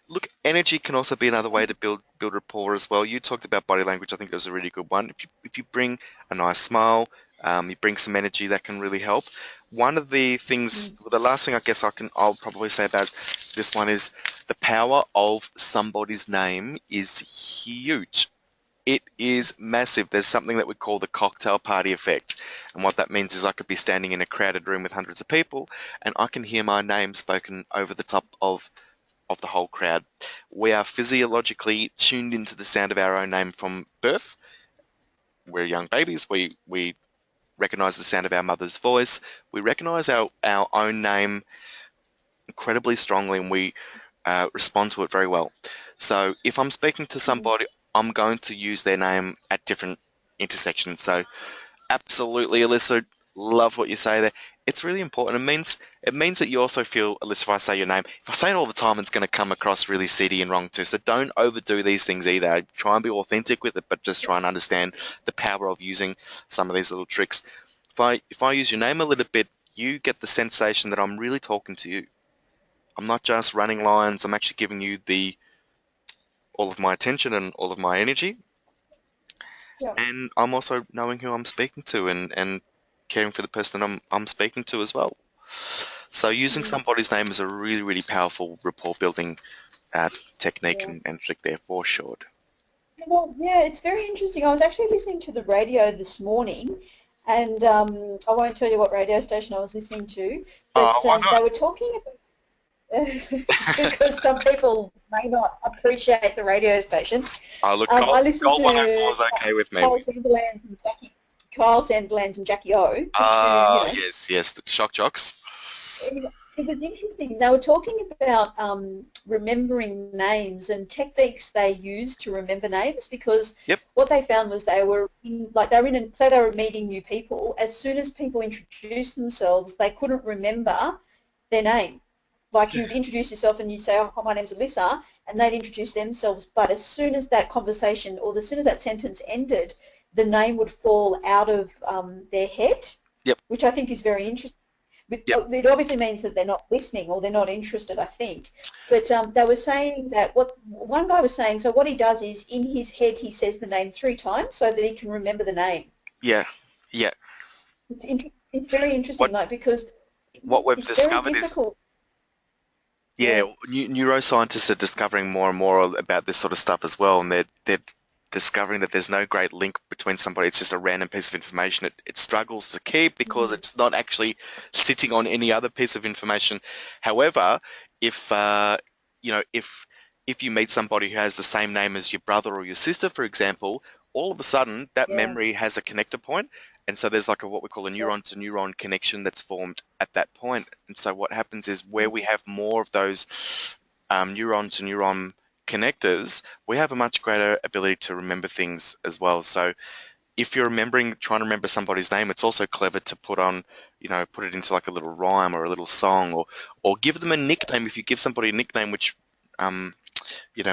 look, energy can also be another way to build rapport as well. You talked about body language. I think that was a really good one. If you bring a nice smile, you bring some energy, that can really help. One of the things, Mm. the last thing I guess I'll probably say about this one is the power of somebody's name is huge. It is massive. There's something that we call the cocktail party effect. And what that means is I could be standing in a crowded room with hundreds of people and I can hear my name spoken over the top of the whole crowd. We are physiologically tuned into the sound of our own name from birth. We're young babies. We recognize the sound of our mother's voice. We recognize our own name incredibly strongly, and respond to it very well. So if I'm speaking to Mm. somebody, I'm going to use their name at different intersections. So absolutely, Alyssa, love what you say there. It's really important. It means that you also feel, Alyssa, if I say your name, if I say it all the time, it's going to come across really seedy and wrong too. So don't overdo these things either. Try and be authentic with it, but just try and understand the power of using some of these little tricks. If I use your name a little bit, you get the sensation that I'm really talking to you. I'm not just running lines. I'm actually giving you the all of my attention and all of my energy, Yeah. and I'm also knowing who I'm speaking to and caring for the person that I'm speaking to as well. So using Mm. somebody's name is a really, really powerful rapport building uh, technique Yeah. and trick there for sure. Well, yeah, it's very interesting. I was actually listening to the radio this morning, and I won't tell you what radio station I was listening to, but Why they not? were talking about because some people may not appreciate the radio station. Look, I listened Gold to 104 is okay with me. Kyle Sandilands and Jackie O, the two, Yes, yes, the shock jocks. it was interesting. They were talking about remembering names and techniques they use to remember names because Yep, what they found was say they were meeting new people. As soon as people introduced themselves, they couldn't remember their name. Like you'd introduce yourself and you say, "Oh, my name's Alyssa," and they'd introduce themselves. But as soon as that conversation or as soon as that sentence ended, the name would fall out of their head, yep, which I think is very interesting. But yep. it obviously means that they're not listening or they're not interested, I think. But they were saying that what one guy was saying, so what he does is in his head he says the name 3 times so that he can remember the name. Yeah, yeah. It's very What interesting, like because what we've it's very discovered is difficult. yeah, Yeah, neuroscientists are discovering more and more about this sort of stuff as well, and they're discovering that there's no great link between somebody. It's just a random piece of information. It struggles to keep because mm, it's not actually sitting on any other piece of information. However, if if you meet somebody who has the same name as your brother or your sister, for example, all of a sudden that yeah, memory has a connector point, and so there's like what we call a yeah, neuron to neuron connection that's formed at that point. And so what happens is where we mm, have more of those neuron to neuron connectors, we have a much greater ability to remember things as well. So if you're trying to remember somebody's name, it's also clever to put it into like a little rhyme or a little song, or give them a nickname. If you give somebody a nickname which um,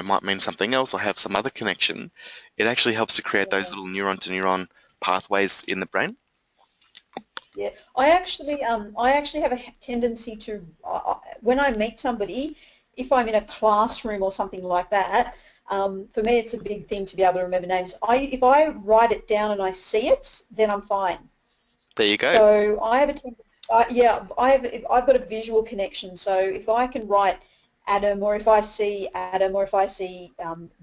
might mean something else or have some other connection, it actually helps to create those yeah. little neuron to neuron pathways in the brain. Yeah, I actually have a tendency to, when I meet somebody, if I'm in a classroom or something like that, for me it's a big thing to be able to remember names. If I write it down and I see it, then I'm fine. There you go. So I have a tendency, yeah, I've got a visual connection. So if I can write Adam, or if I see Adam, or if I see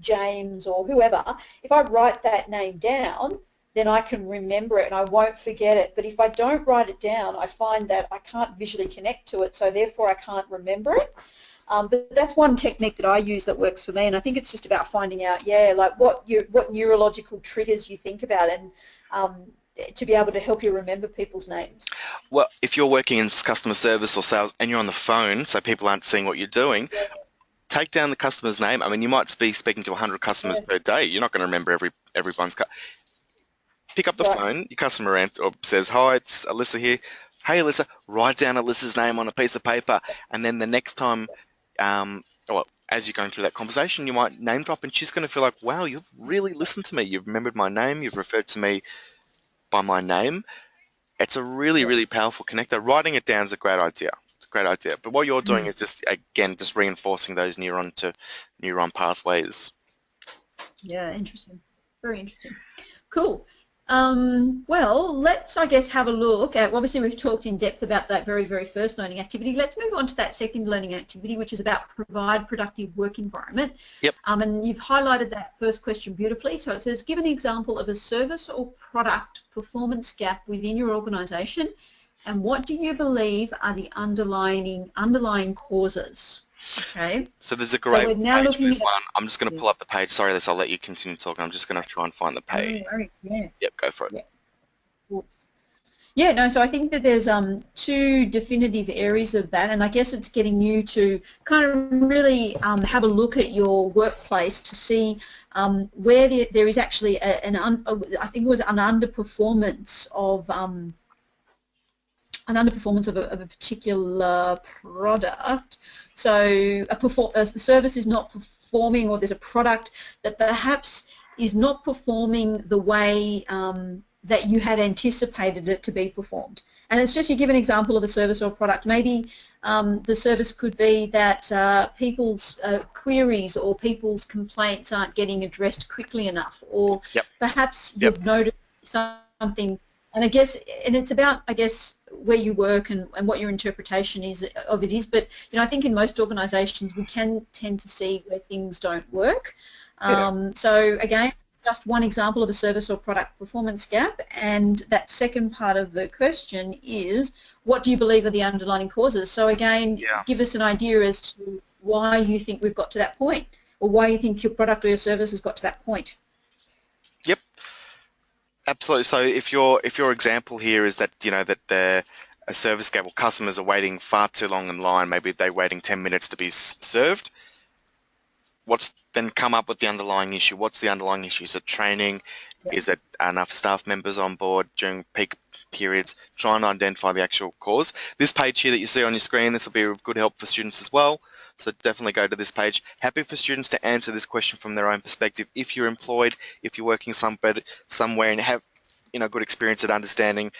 James or whoever, if I write that name down, then I can remember it and I won't forget it. But if I don't write it down, I find that I can't visually connect to it, so therefore I can't remember it. But that's one technique that I use that works for me, and I think it's just about finding out, yeah, like what neurological triggers you think about, and to be able to help you remember people's names. Well, if you're working in customer service or sales and you're on the phone, so people aren't seeing what you're doing, Yeah, take down the customer's name. I mean, you might be speaking to 100 customers yeah, per day. You're not going to remember everyone's. Pick up the right. phone. Your customer or says, "Hi, it's Alyssa here. Hey, Alyssa." Write down Alyssa's name on a piece of paper, and then the next time, well, as you're going through that conversation, you might name drop, and she's going to feel like, "Wow, you've really listened to me. You've remembered my name. You've referred to me by my name." It's a really, Yeah, really powerful connector. Writing it down is a great idea. It's a great idea. But what you're doing mm, is just, again, just reinforcing those neuron to neuron pathways. yeah, interesting. Very interesting. Cool. Well, let's, I guess, have a look at, obviously we've talked in depth about that very, very first learning activity. Let's move on to that second learning activity, which is about provide productive work environment. Yep. And you've highlighted that first question beautifully. So it says, give an example of a service or product performance gap within your organisation, and what do you believe are the underlying causes? Okay. So there's a So great we're now page for looking this at, one. I'm just going to yeah, pull up the page. Sorry, Liz, I'll let you continue talking. I'm just going to try and find the no page. worries, yeah, Yep, go for it. yeah, of course. Yeah, no, so I think that there's two definitive areas of that, and I guess it's getting you to kind of really have a look at your workplace to see where there is actually I think it was an underperformance of a particular product. So a service is not performing, or there's a product that perhaps is not performing the way that you had anticipated it to be performed. And it's just, you give an example of a service or product. Maybe the service could be that people's queries or people's complaints aren't getting addressed quickly enough, or Yep. perhaps Yep. you've noticed something. And it's about, I guess, where you work and what your interpretation of it is. But I think in most organisations we can tend to see where things don't work. Yeah. So again, just one example of a service or product performance gap. And that second part of the question is, what do you believe are the underlying causes? So again, Yeah. give us an idea as to why you think we've got to that point, or why you think your product or your service has got to that point. Yep. Absolutely. So if your example here is that that a service gap, or customers are waiting far too long in line, maybe they're waiting 10 minutes to be served. What's then come up with the underlying issue? What's the underlying issue? Is it training? Is it enough staff members on board during peak periods? Trying to identify the actual cause. This page here that you see on your screen, this will be of good help for students as well. So definitely go to this page. Happy for students to answer this question from their own perspective. If you're employed, if you're working somewhere and have good experience at understanding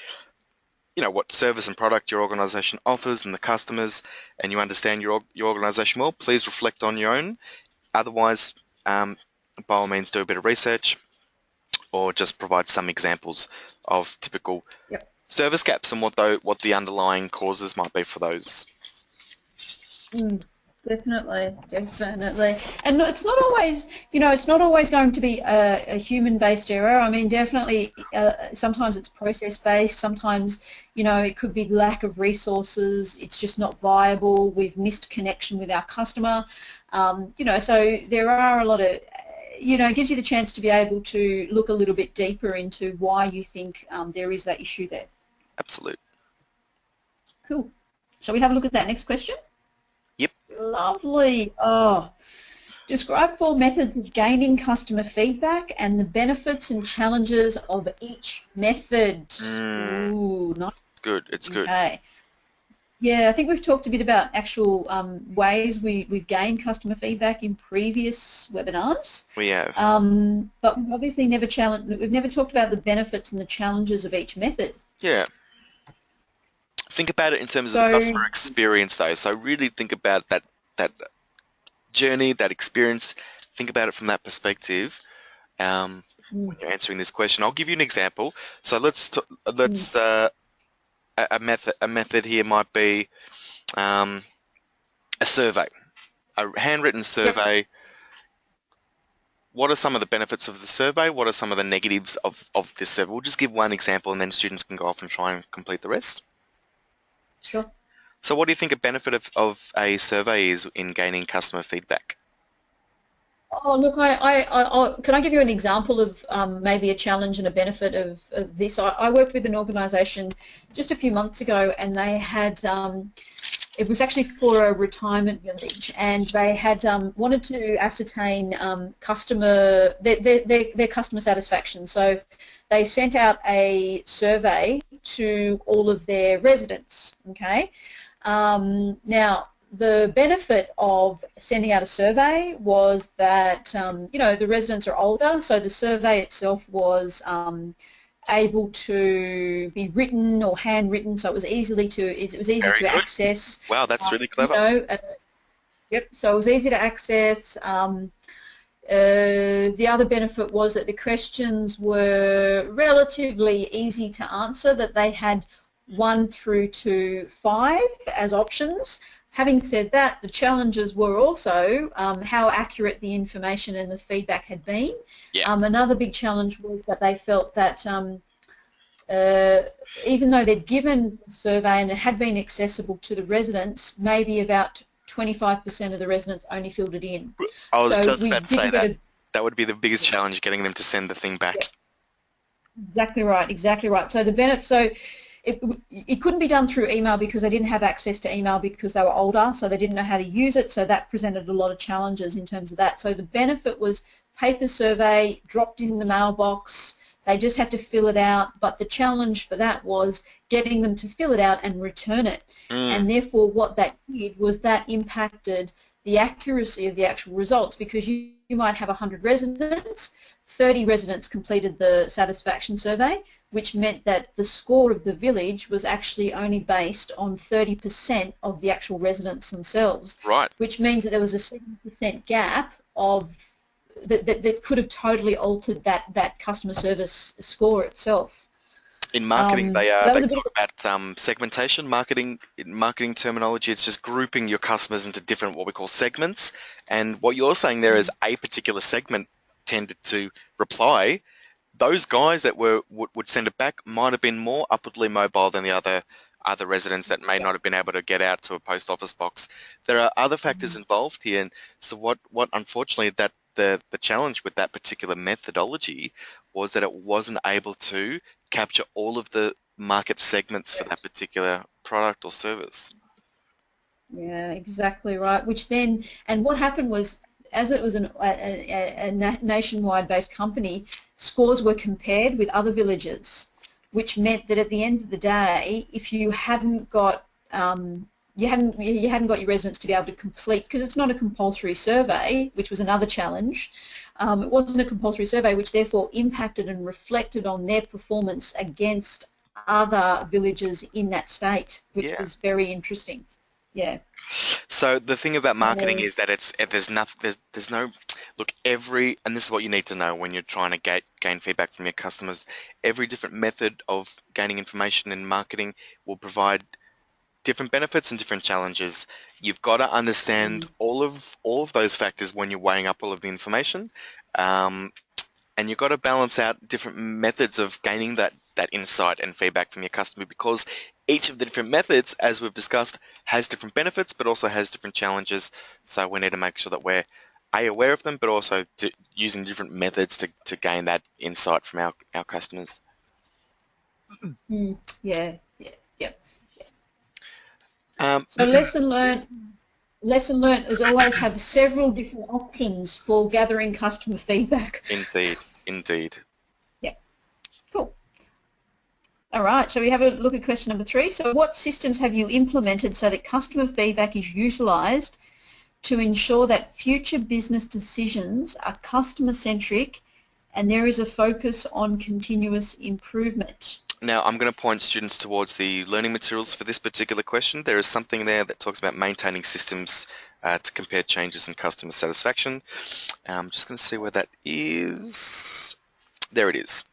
what service and product your organisation offers and the customers, and you understand your organisation well, please reflect on your own. Otherwise, by all means, do a bit of research, or just provide some examples of typical service gaps and what the underlying causes might be for those. Definitely, definitely. And it's not always, it's not always going to be a human-based error. I mean, definitely, sometimes it's process-based. Sometimes, it could be lack of resources. It's just not viable. We've missed connection with our customer. So there are a lot of, it gives you the chance to be able to look a little bit deeper into why you think there is that issue there. Absolutely. Cool. Shall we have a look at that next question? Yep. Lovely. Oh, describe 4 methods of gaining customer feedback and the benefits and challenges of each method. Ooh, nice. Good. It's good. Okay. Yeah, I think we've talked a bit about actual ways we've gained customer feedback in previous webinars. We have. But we've obviously never talked about the benefits and the challenges of each method. Yeah. Think about it in terms of the customer experience, though. So really think about that journey, that experience. Think about it from that perspective when you're answering this question. I'll give you an example. So a method here might be a survey, a handwritten survey. Yep. What are some of the benefits of the survey? What are some of the negatives of this survey? We'll just give one example, and then students can go off and try and complete the rest. Sure. So what do you think a benefit of a survey is in gaining customer feedback? Oh, look, can I give you an example of maybe a challenge and a benefit of this? I worked with an organisation just a few months ago, and they had, it was actually for a retirement village, and they had wanted to ascertain their customer satisfaction. So they sent out a survey to all of their residents, okay? Now, the benefit of sending out a survey was that, the residents are older, so the survey itself was able to be written or handwritten, so it was easy to access. Wow, that's really clever. Yep, so it was easy to access. The other benefit was that the questions were relatively easy to answer, that they had 1 through to 5 as options. Having said that, the challenges were also how accurate the information and the feedback had been. Yeah. Another big challenge was that they felt that even though they'd given the survey and it had been accessible to the residents, maybe about 25% of the residents only filled it in. I was just about to say that would be the biggest challenge, getting them to send the thing back. Yeah. Exactly right. So the benefit. So it couldn't be done through email because they didn't have access to email because they were older, so they didn't know how to use it, so that presented a lot of challenges in terms of that. So the benefit was paper survey, dropped in the mailbox, they just had to fill it out, but the challenge for that was getting them to fill it out and return it. And therefore what that did was that impacted the accuracy of the actual results, because you might have 100 residents, 30 residents completed the satisfaction survey, which meant that the score of the village was actually only based on 30% of the actual residents themselves, Right. which means that there was a 7% gap of that could have totally altered that customer service score itself. In marketing, they So that was a bit talk about segmentation. Marketing terminology. It's just grouping your customers into different what we call segments. And what you're saying there is a particular segment tended to reply. Those guys that would send it back might have been more upwardly mobile than the other residents that may not have been able to get out to a post office box. There are other factors involved here, and so what unfortunately that the challenge with that particular methodology was that it wasn't able to capture all of the market segments for that particular product or service. Yeah, exactly right. Which then, and what happened was, as it was a nationwide based company, scores were compared with other villages, which meant that at the end of the day, if you hadn't got you hadn't got your residents to be able to complete, because it's not a compulsory survey, which was another challenge. It wasn't a compulsory survey, which therefore impacted and reflected on their performance against other villages in that state, which was very interesting. Yeah. So the thing about marketing is that there's no look, and this is what you need to know when you're trying to gain feedback from your customers. Every different method of gaining information in marketing will provide different benefits and different challenges. You've got to understand all of those factors when you're weighing up all of the information, and you've got to balance out different methods of gaining that insight and feedback from your customer, because each of the different methods, as we've discussed, has different benefits but also has different challenges. So we need to make sure that we're aware of them, but also using different methods to gain that insight from our customers. Yeah, yeah, yeah. So lesson learned is always have several different options for gathering customer feedback. Indeed. Yeah, cool. All right, so we have a look at question number 3. So what systems have you implemented so that customer feedback is utilised to ensure that future business decisions are customer-centric and there is a focus on continuous improvement? Now, I'm going to point students towards the learning materials for this particular question. There is something there that talks about maintaining systems to compare changes in customer satisfaction. I'm just going to see where that is. There it is.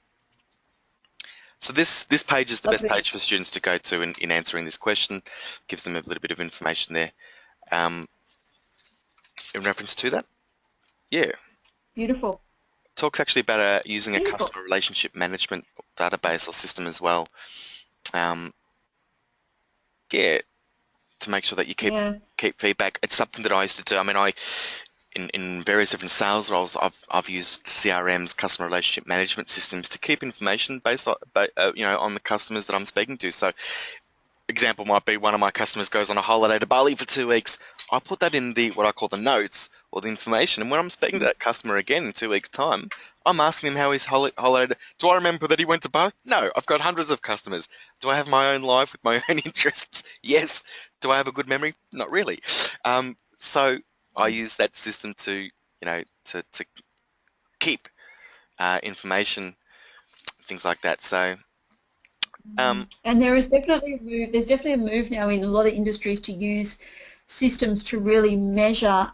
So this page is the best page for students to go to in answering this question. Gives them a little bit of information there. In reference to that? Yeah. Beautiful. Talks actually about using a customer relationship management database or system as well. Yeah, to make sure that you keep feedback. It's something that I used to do. I mean, in various different sales roles, I've used CRMs, customer relationship management systems, to keep information based on on the customers that I'm speaking to. So, example might be one of my customers goes on a holiday to Bali for 2 weeks. I put that in what I call the notes or the information, and when I'm speaking to that customer again in 2 weeks' time, I'm asking him how his holiday. Do I remember that he went to Bali? No, I've got hundreds of customers. Do I have my own life with my own interests? Yes. Do I have a good memory? Not really. So I use that system to to keep information, things like that. So. And there is definitely a move. There's definitely a move now in a lot of industries to use systems to really measure,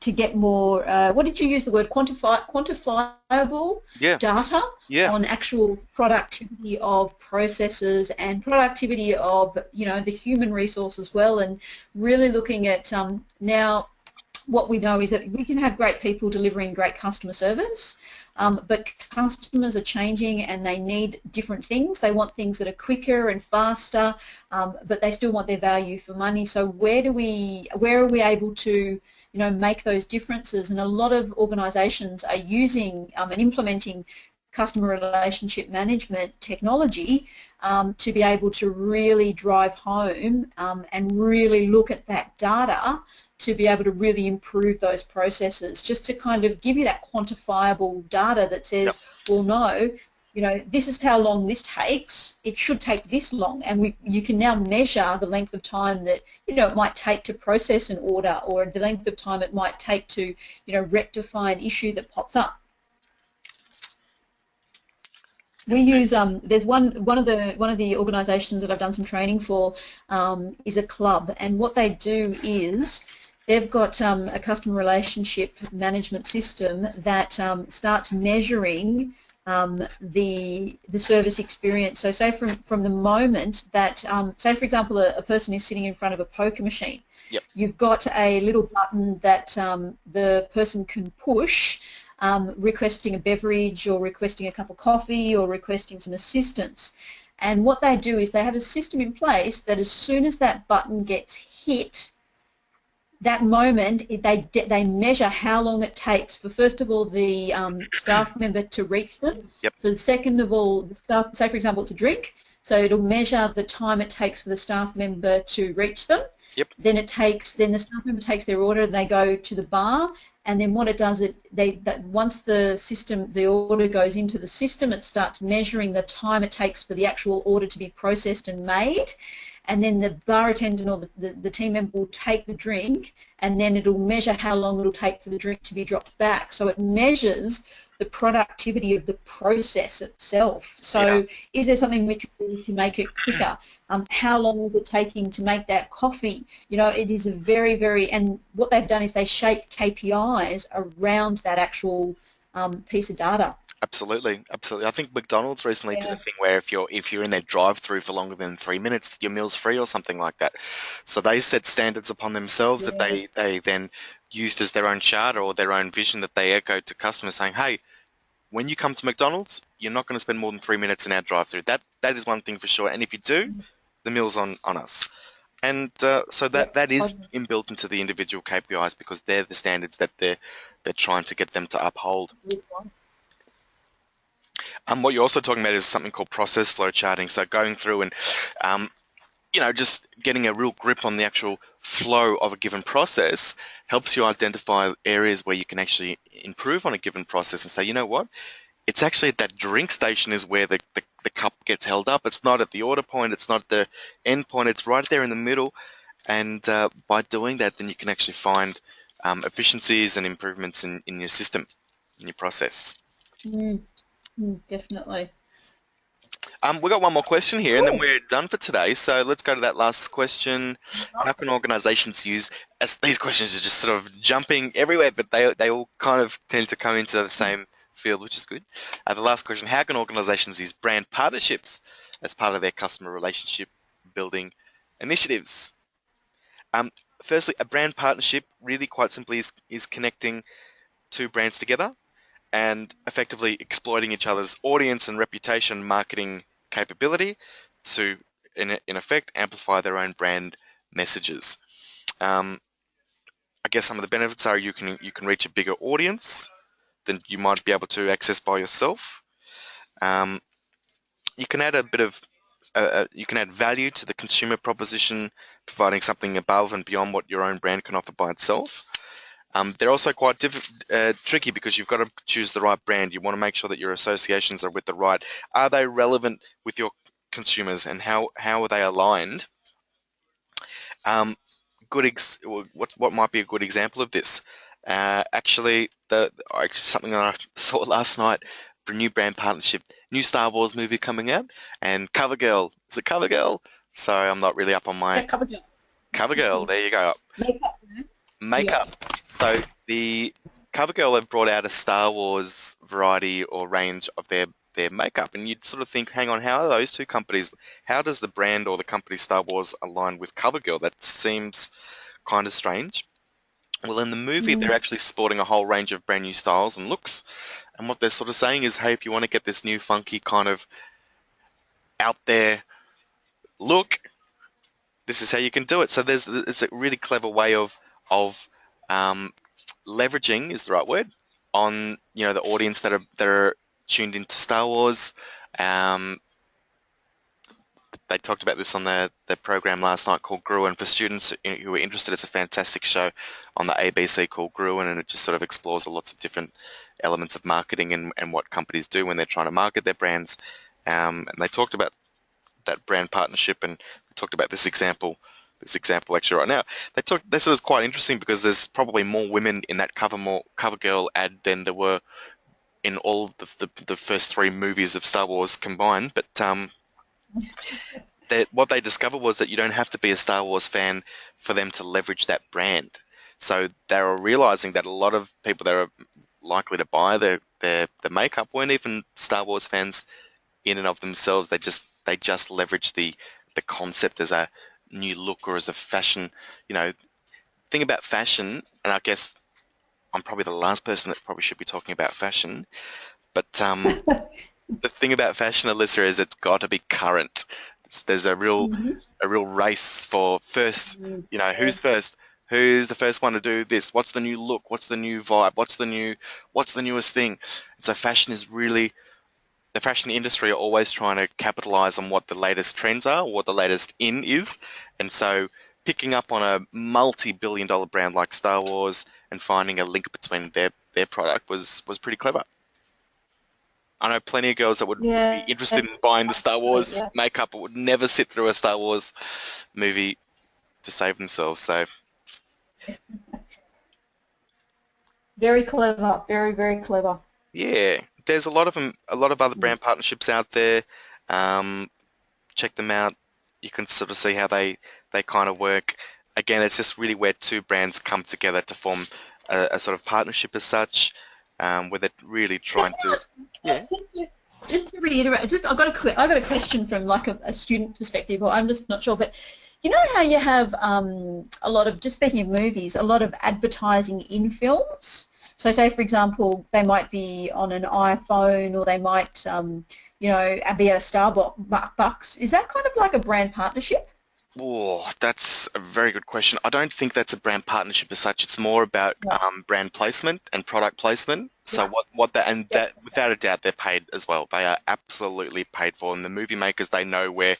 to get more. What did you use the word? Quantifiable data on actual productivity of processes and productivity of the human resource as well, and really looking at now. What we know is that we can have great people delivering great customer service, but customers are changing and they need different things. They want things that are quicker and faster, but they still want their value for money. So where are we able to make those differences? And a lot of organisations are using and implementing customer relationship management technology to be able to really drive home and really look at that data to be able to really improve those processes, just to kind of give you that quantifiable data that Yep. says, well, no, you know, this is how long this takes. It should take this long, and you can now measure the length of time that, you know, it might take to process an order, or the length of time it might take to, you know, rectify an issue that pops up. We use there's one of the organisations that I've done some training for is a club, and what they do is they've got a customer relationship management system that starts measuring the service experience. So say from the moment that say for example a person is sitting in front of a poker machine, Yep. you've got a little button that the person can push, requesting a beverage or requesting a cup of coffee or requesting some assistance. And what they do is they have a system in place that as soon as that button gets hit, that moment they measure how long it takes for, first of all, the staff member to reach them. Yep. For the second of all, the staff, say for example it's a drink, so it'll measure the time it takes for the staff member to reach them. Yep. Then the staff member takes their order and they go to the bar, and then what it does, once the order goes into the system, it starts measuring the time it takes for the actual order to be processed and made. And then the bar attendant or the team member will take the drink, and then it'll measure how long it'll take for the drink to be dropped back. So it measures the productivity of the process itself. So Yeah. is there something we can do to make it quicker? How long is it taking to make that coffee? You know, it is a very, very, and what they've done is they shape KPIs around that actual piece of data. Absolutely, absolutely. I think McDonald's recently did a Yeah. thing where if you're in their drive-through for longer than 3 minutes, your meal's free or something like that. So they set standards upon themselves that Yeah. they then used as their own charter or their own vision that they echoed to customers, saying, "Hey, when you come to McDonald's, you're not going to spend more than 3 minutes in our drive-through. That is one thing for sure. And if you do, the meal's on us." And so Yep. that is inbuilt into the individual KPIs because they're the standards that they're trying to get them to uphold. What you're also talking about is something called process flow charting. So going through and just getting a real grip on the actual flow of a given process helps you identify areas where you can actually improve on a given process and say, you know what, it's actually at that drink station is where the cup gets held up. It's not at the order point, it's not at the end point, it's right there in the middle. And by doing that, then you can actually find efficiencies and improvements in your system, in your process. Definitely. We got one more question here, and then Cool. we're done for today. So let's go to that last question. How can organisations use? As these questions are just sort of jumping everywhere, but they all kind of tend to come into the same field, which is good. The last question: how can organisations use brand partnerships as part of their customer relationship building initiatives? Um, Firstly, a brand partnership really quite simply is connecting two brands together and effectively exploiting each other's audience and reputation marketing capability to, in effect, amplify their own brand messages. I guess some of the benefits are you can reach a bigger audience than you might be able to access by yourself. Um, you can add a bit of you can add value to the consumer proposition, providing something above and beyond what your own brand can offer by itself. They're also quite tricky because you've got to choose the right brand. You want to make sure that your associations are with the right. Are they relevant with your consumers, and how are they aligned? Um, what might be a good example of this? Actually, something that I saw last night for a new brand partnership, new Star Wars movie coming out, and CoverGirl. Is it CoverGirl? So I'm not really up on my Yeah, covered it. CoverGirl. There you go. Makeup. Yeah. Makeup. So the CoverGirl have brought out a Star Wars variety or range of their makeup, and you'd sort of think, hang on, how are those two companies? How does the brand or the company Star Wars align with CoverGirl? That seems kind of strange. Well, in the movie, they're actually sporting a whole range of brand new styles and looks, and what they're sort of saying is, hey, if you want to get this new funky kind of out there look, this is how you can do it. So it's a really clever way of um, leveraging is the right word on the audience that are tuned into Star Wars. Um, they talked about this on their program last night called Gruen. For students who are interested, it's a fantastic show on the ABC called Gruen, and it just sort of explores lots of different elements of marketing and what companies do when they're trying to market their brands. And they talked about that brand partnership, and we talked about this example actually right now. They said it was quite interesting because there's probably more women in that cover girl ad than there were in all of the first three movies of Star Wars combined. But what they discovered was that you don't have to be a Star Wars fan for them to leverage that brand. So they were realizing that a lot of people that are likely to buy the makeup weren't even Star Wars fans in and of themselves. They just leverage the concept as a new look or as a fashion. You know, thing about fashion, and I guess I'm probably the last person that probably should be talking about fashion, but the thing about fashion, Alyssa, is it's got to be current. There's Mhm. a real race for first. Mm, You know, yeah. who's first? Who's the first one to do this? What's the new look? What's the new vibe? What's the newest thing? So fashion is really the fashion industry are always trying to capitalize on what the latest trends are, what the latest in is, and so picking up on a multi-billion dollar brand like Star Wars and finding a link between their product was pretty clever. I know plenty of girls that would be Yeah, interested in buying the Star absolutely, Wars yeah. makeup but would never sit through a Star Wars movie to save themselves. So Very clever, very, very clever. yeah, there's a lot of them, a lot of other brand partnerships out there. Um, Check them out. You can sort of see how they kind of work. Again, it's just really where two brands come together to form a sort of partnership as such, where they're really Can trying I to, ask, yeah. just to reiterate, I got a question from like a student perspective, or I'm just not sure, but you know how you have a lot of, just speaking of movies, a lot of advertising in films. So say, for example, they might be on an iPhone, or they might, be at a Starbucks. Is that kind of like a brand partnership? Oh, that's a very good question. I don't think that's a brand partnership as such. It's more about Right. brand placement and product placement. So Yeah. what that and Yep. that without a doubt they're paid as well. They are absolutely paid for. And the movie makers, they know where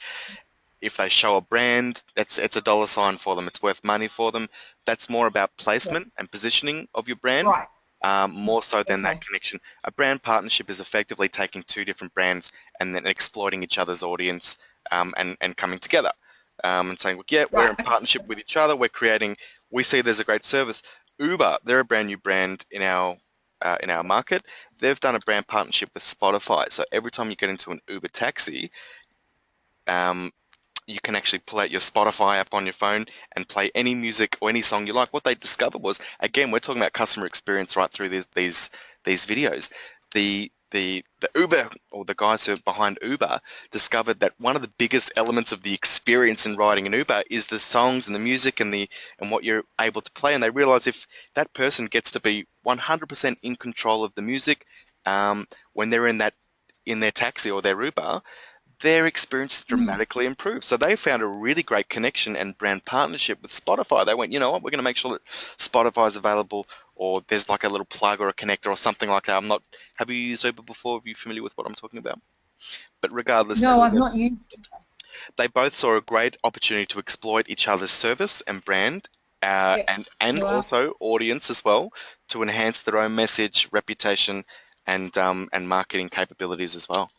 if they show a brand, it's a dollar sign for them. It's worth money for them. That's more about Yep. placement and positioning of your brand, Right. more so than that Okay. connection. A brand partnership is effectively taking two different brands and then exploiting each other's audience, and coming together, and saying, look, yeah, we're Right. in Okay. partnership with each other. We're creating. We see there's a great service. Uber, they're a brand new brand in our market. They've done a brand partnership with Spotify. So every time you get into an Uber taxi, um, you can actually pull out your Spotify app on your phone and play any music or any song you like. What they discovered was, again, we're talking about customer experience right through these videos. The Uber or the guys who are behind Uber discovered that one of the biggest elements of the experience in riding an Uber is the songs and the music and what you're able to play. And they realize if that person gets to be 100% in control of the music, when they're in their taxi or their Uber, their experience is Hmm. dramatically improved. So they found a really great connection and brand partnership with Spotify. They went, you know what, we're going to make sure that Spotify is available, or there's like a little plug or a connector or something like that. I'm not. Have you used Uber before? Are you familiar with what I'm talking about? But regardless, No, I've not used. they both saw a great opportunity to exploit each other's service and brand. Yep. And Wow. also audience as well to enhance their own message, reputation, and marketing capabilities as well.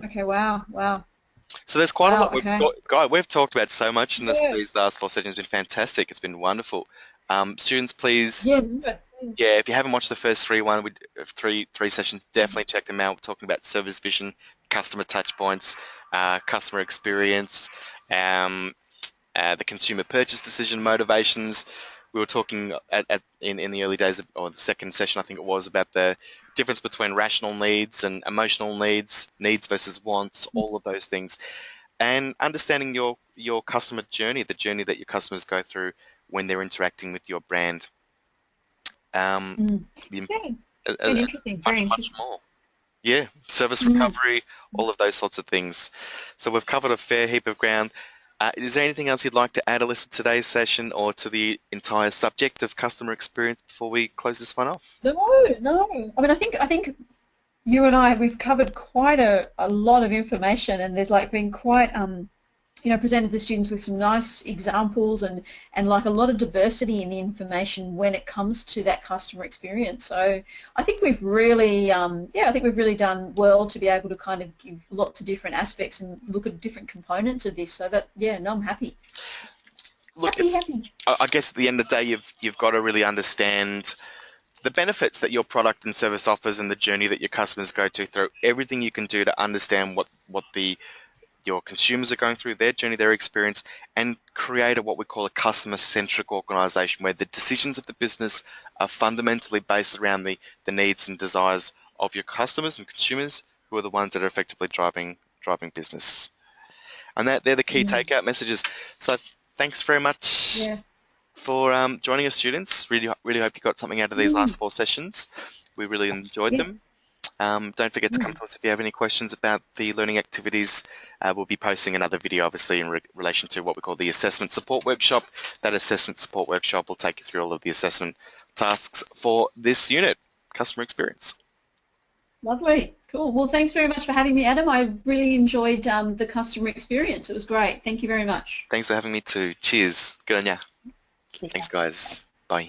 Okay. Wow. Wow. So there's quite a Wow. lot Okay. we've talked about so much in Yeah. these last four sessions. It's been fantastic. It's been wonderful. Students, please, Yeah. Yeah. yeah, if you haven't watched the first three sessions, definitely check them out. We're talking about service vision, customer touch points, customer experience, um, the consumer purchase decision motivations. We were talking in the early days of, or the second session, I think it was, about the difference between rational needs and emotional needs, needs versus wants, all of those things, and understanding your customer journey, the journey that your customers go through when they're interacting with your brand, um, Mm. the- Okay. and Very interesting. Very much interesting. more. Yeah, service Mm. recovery, all of those sorts of things. So we've covered a fair heap of ground. Is there anything else you'd like to add, Alyssa, to today's session or to the entire subject of customer experience before we close this one off? No, no. I mean, I think you and I, we've covered quite a lot of information, and there's like been quite presented the students with some nice examples and like a lot of diversity in the information when it comes to that customer experience. So I think we've really, I think we've really done well to be able to kind of give lots of different aspects and look at different components of this. So that, yeah, no, I'm happy. Look, Happy. I guess at the end of the day, you've got to really understand the benefits that your product and service offers and the journey that your customers go through everything you can do to understand what your consumers are going through, their journey, their experience, and create what we call a customer-centric organization where the decisions of the business are fundamentally based around the needs and desires of your customers and consumers, who are the ones that are effectively driving business. And they're the key Mm, takeout messages. So thanks very much yeah. for joining us, students. Really hope you got something out of these Mm, last 4 sessions. We really enjoyed yeah. them. Don't forget to come Mm. to us if you have any questions about the learning activities. We'll be posting another video, obviously, in relation to what we call the assessment support workshop. That assessment support workshop will take you through all of the assessment tasks for this unit, customer experience. Lovely. Cool. Well, thanks very much for having me, Adam. I really enjoyed the customer experience. It was great. Thank you very much. Thanks for having me too. Cheers. Good on ya. See Thanks, ya. guys. Bye.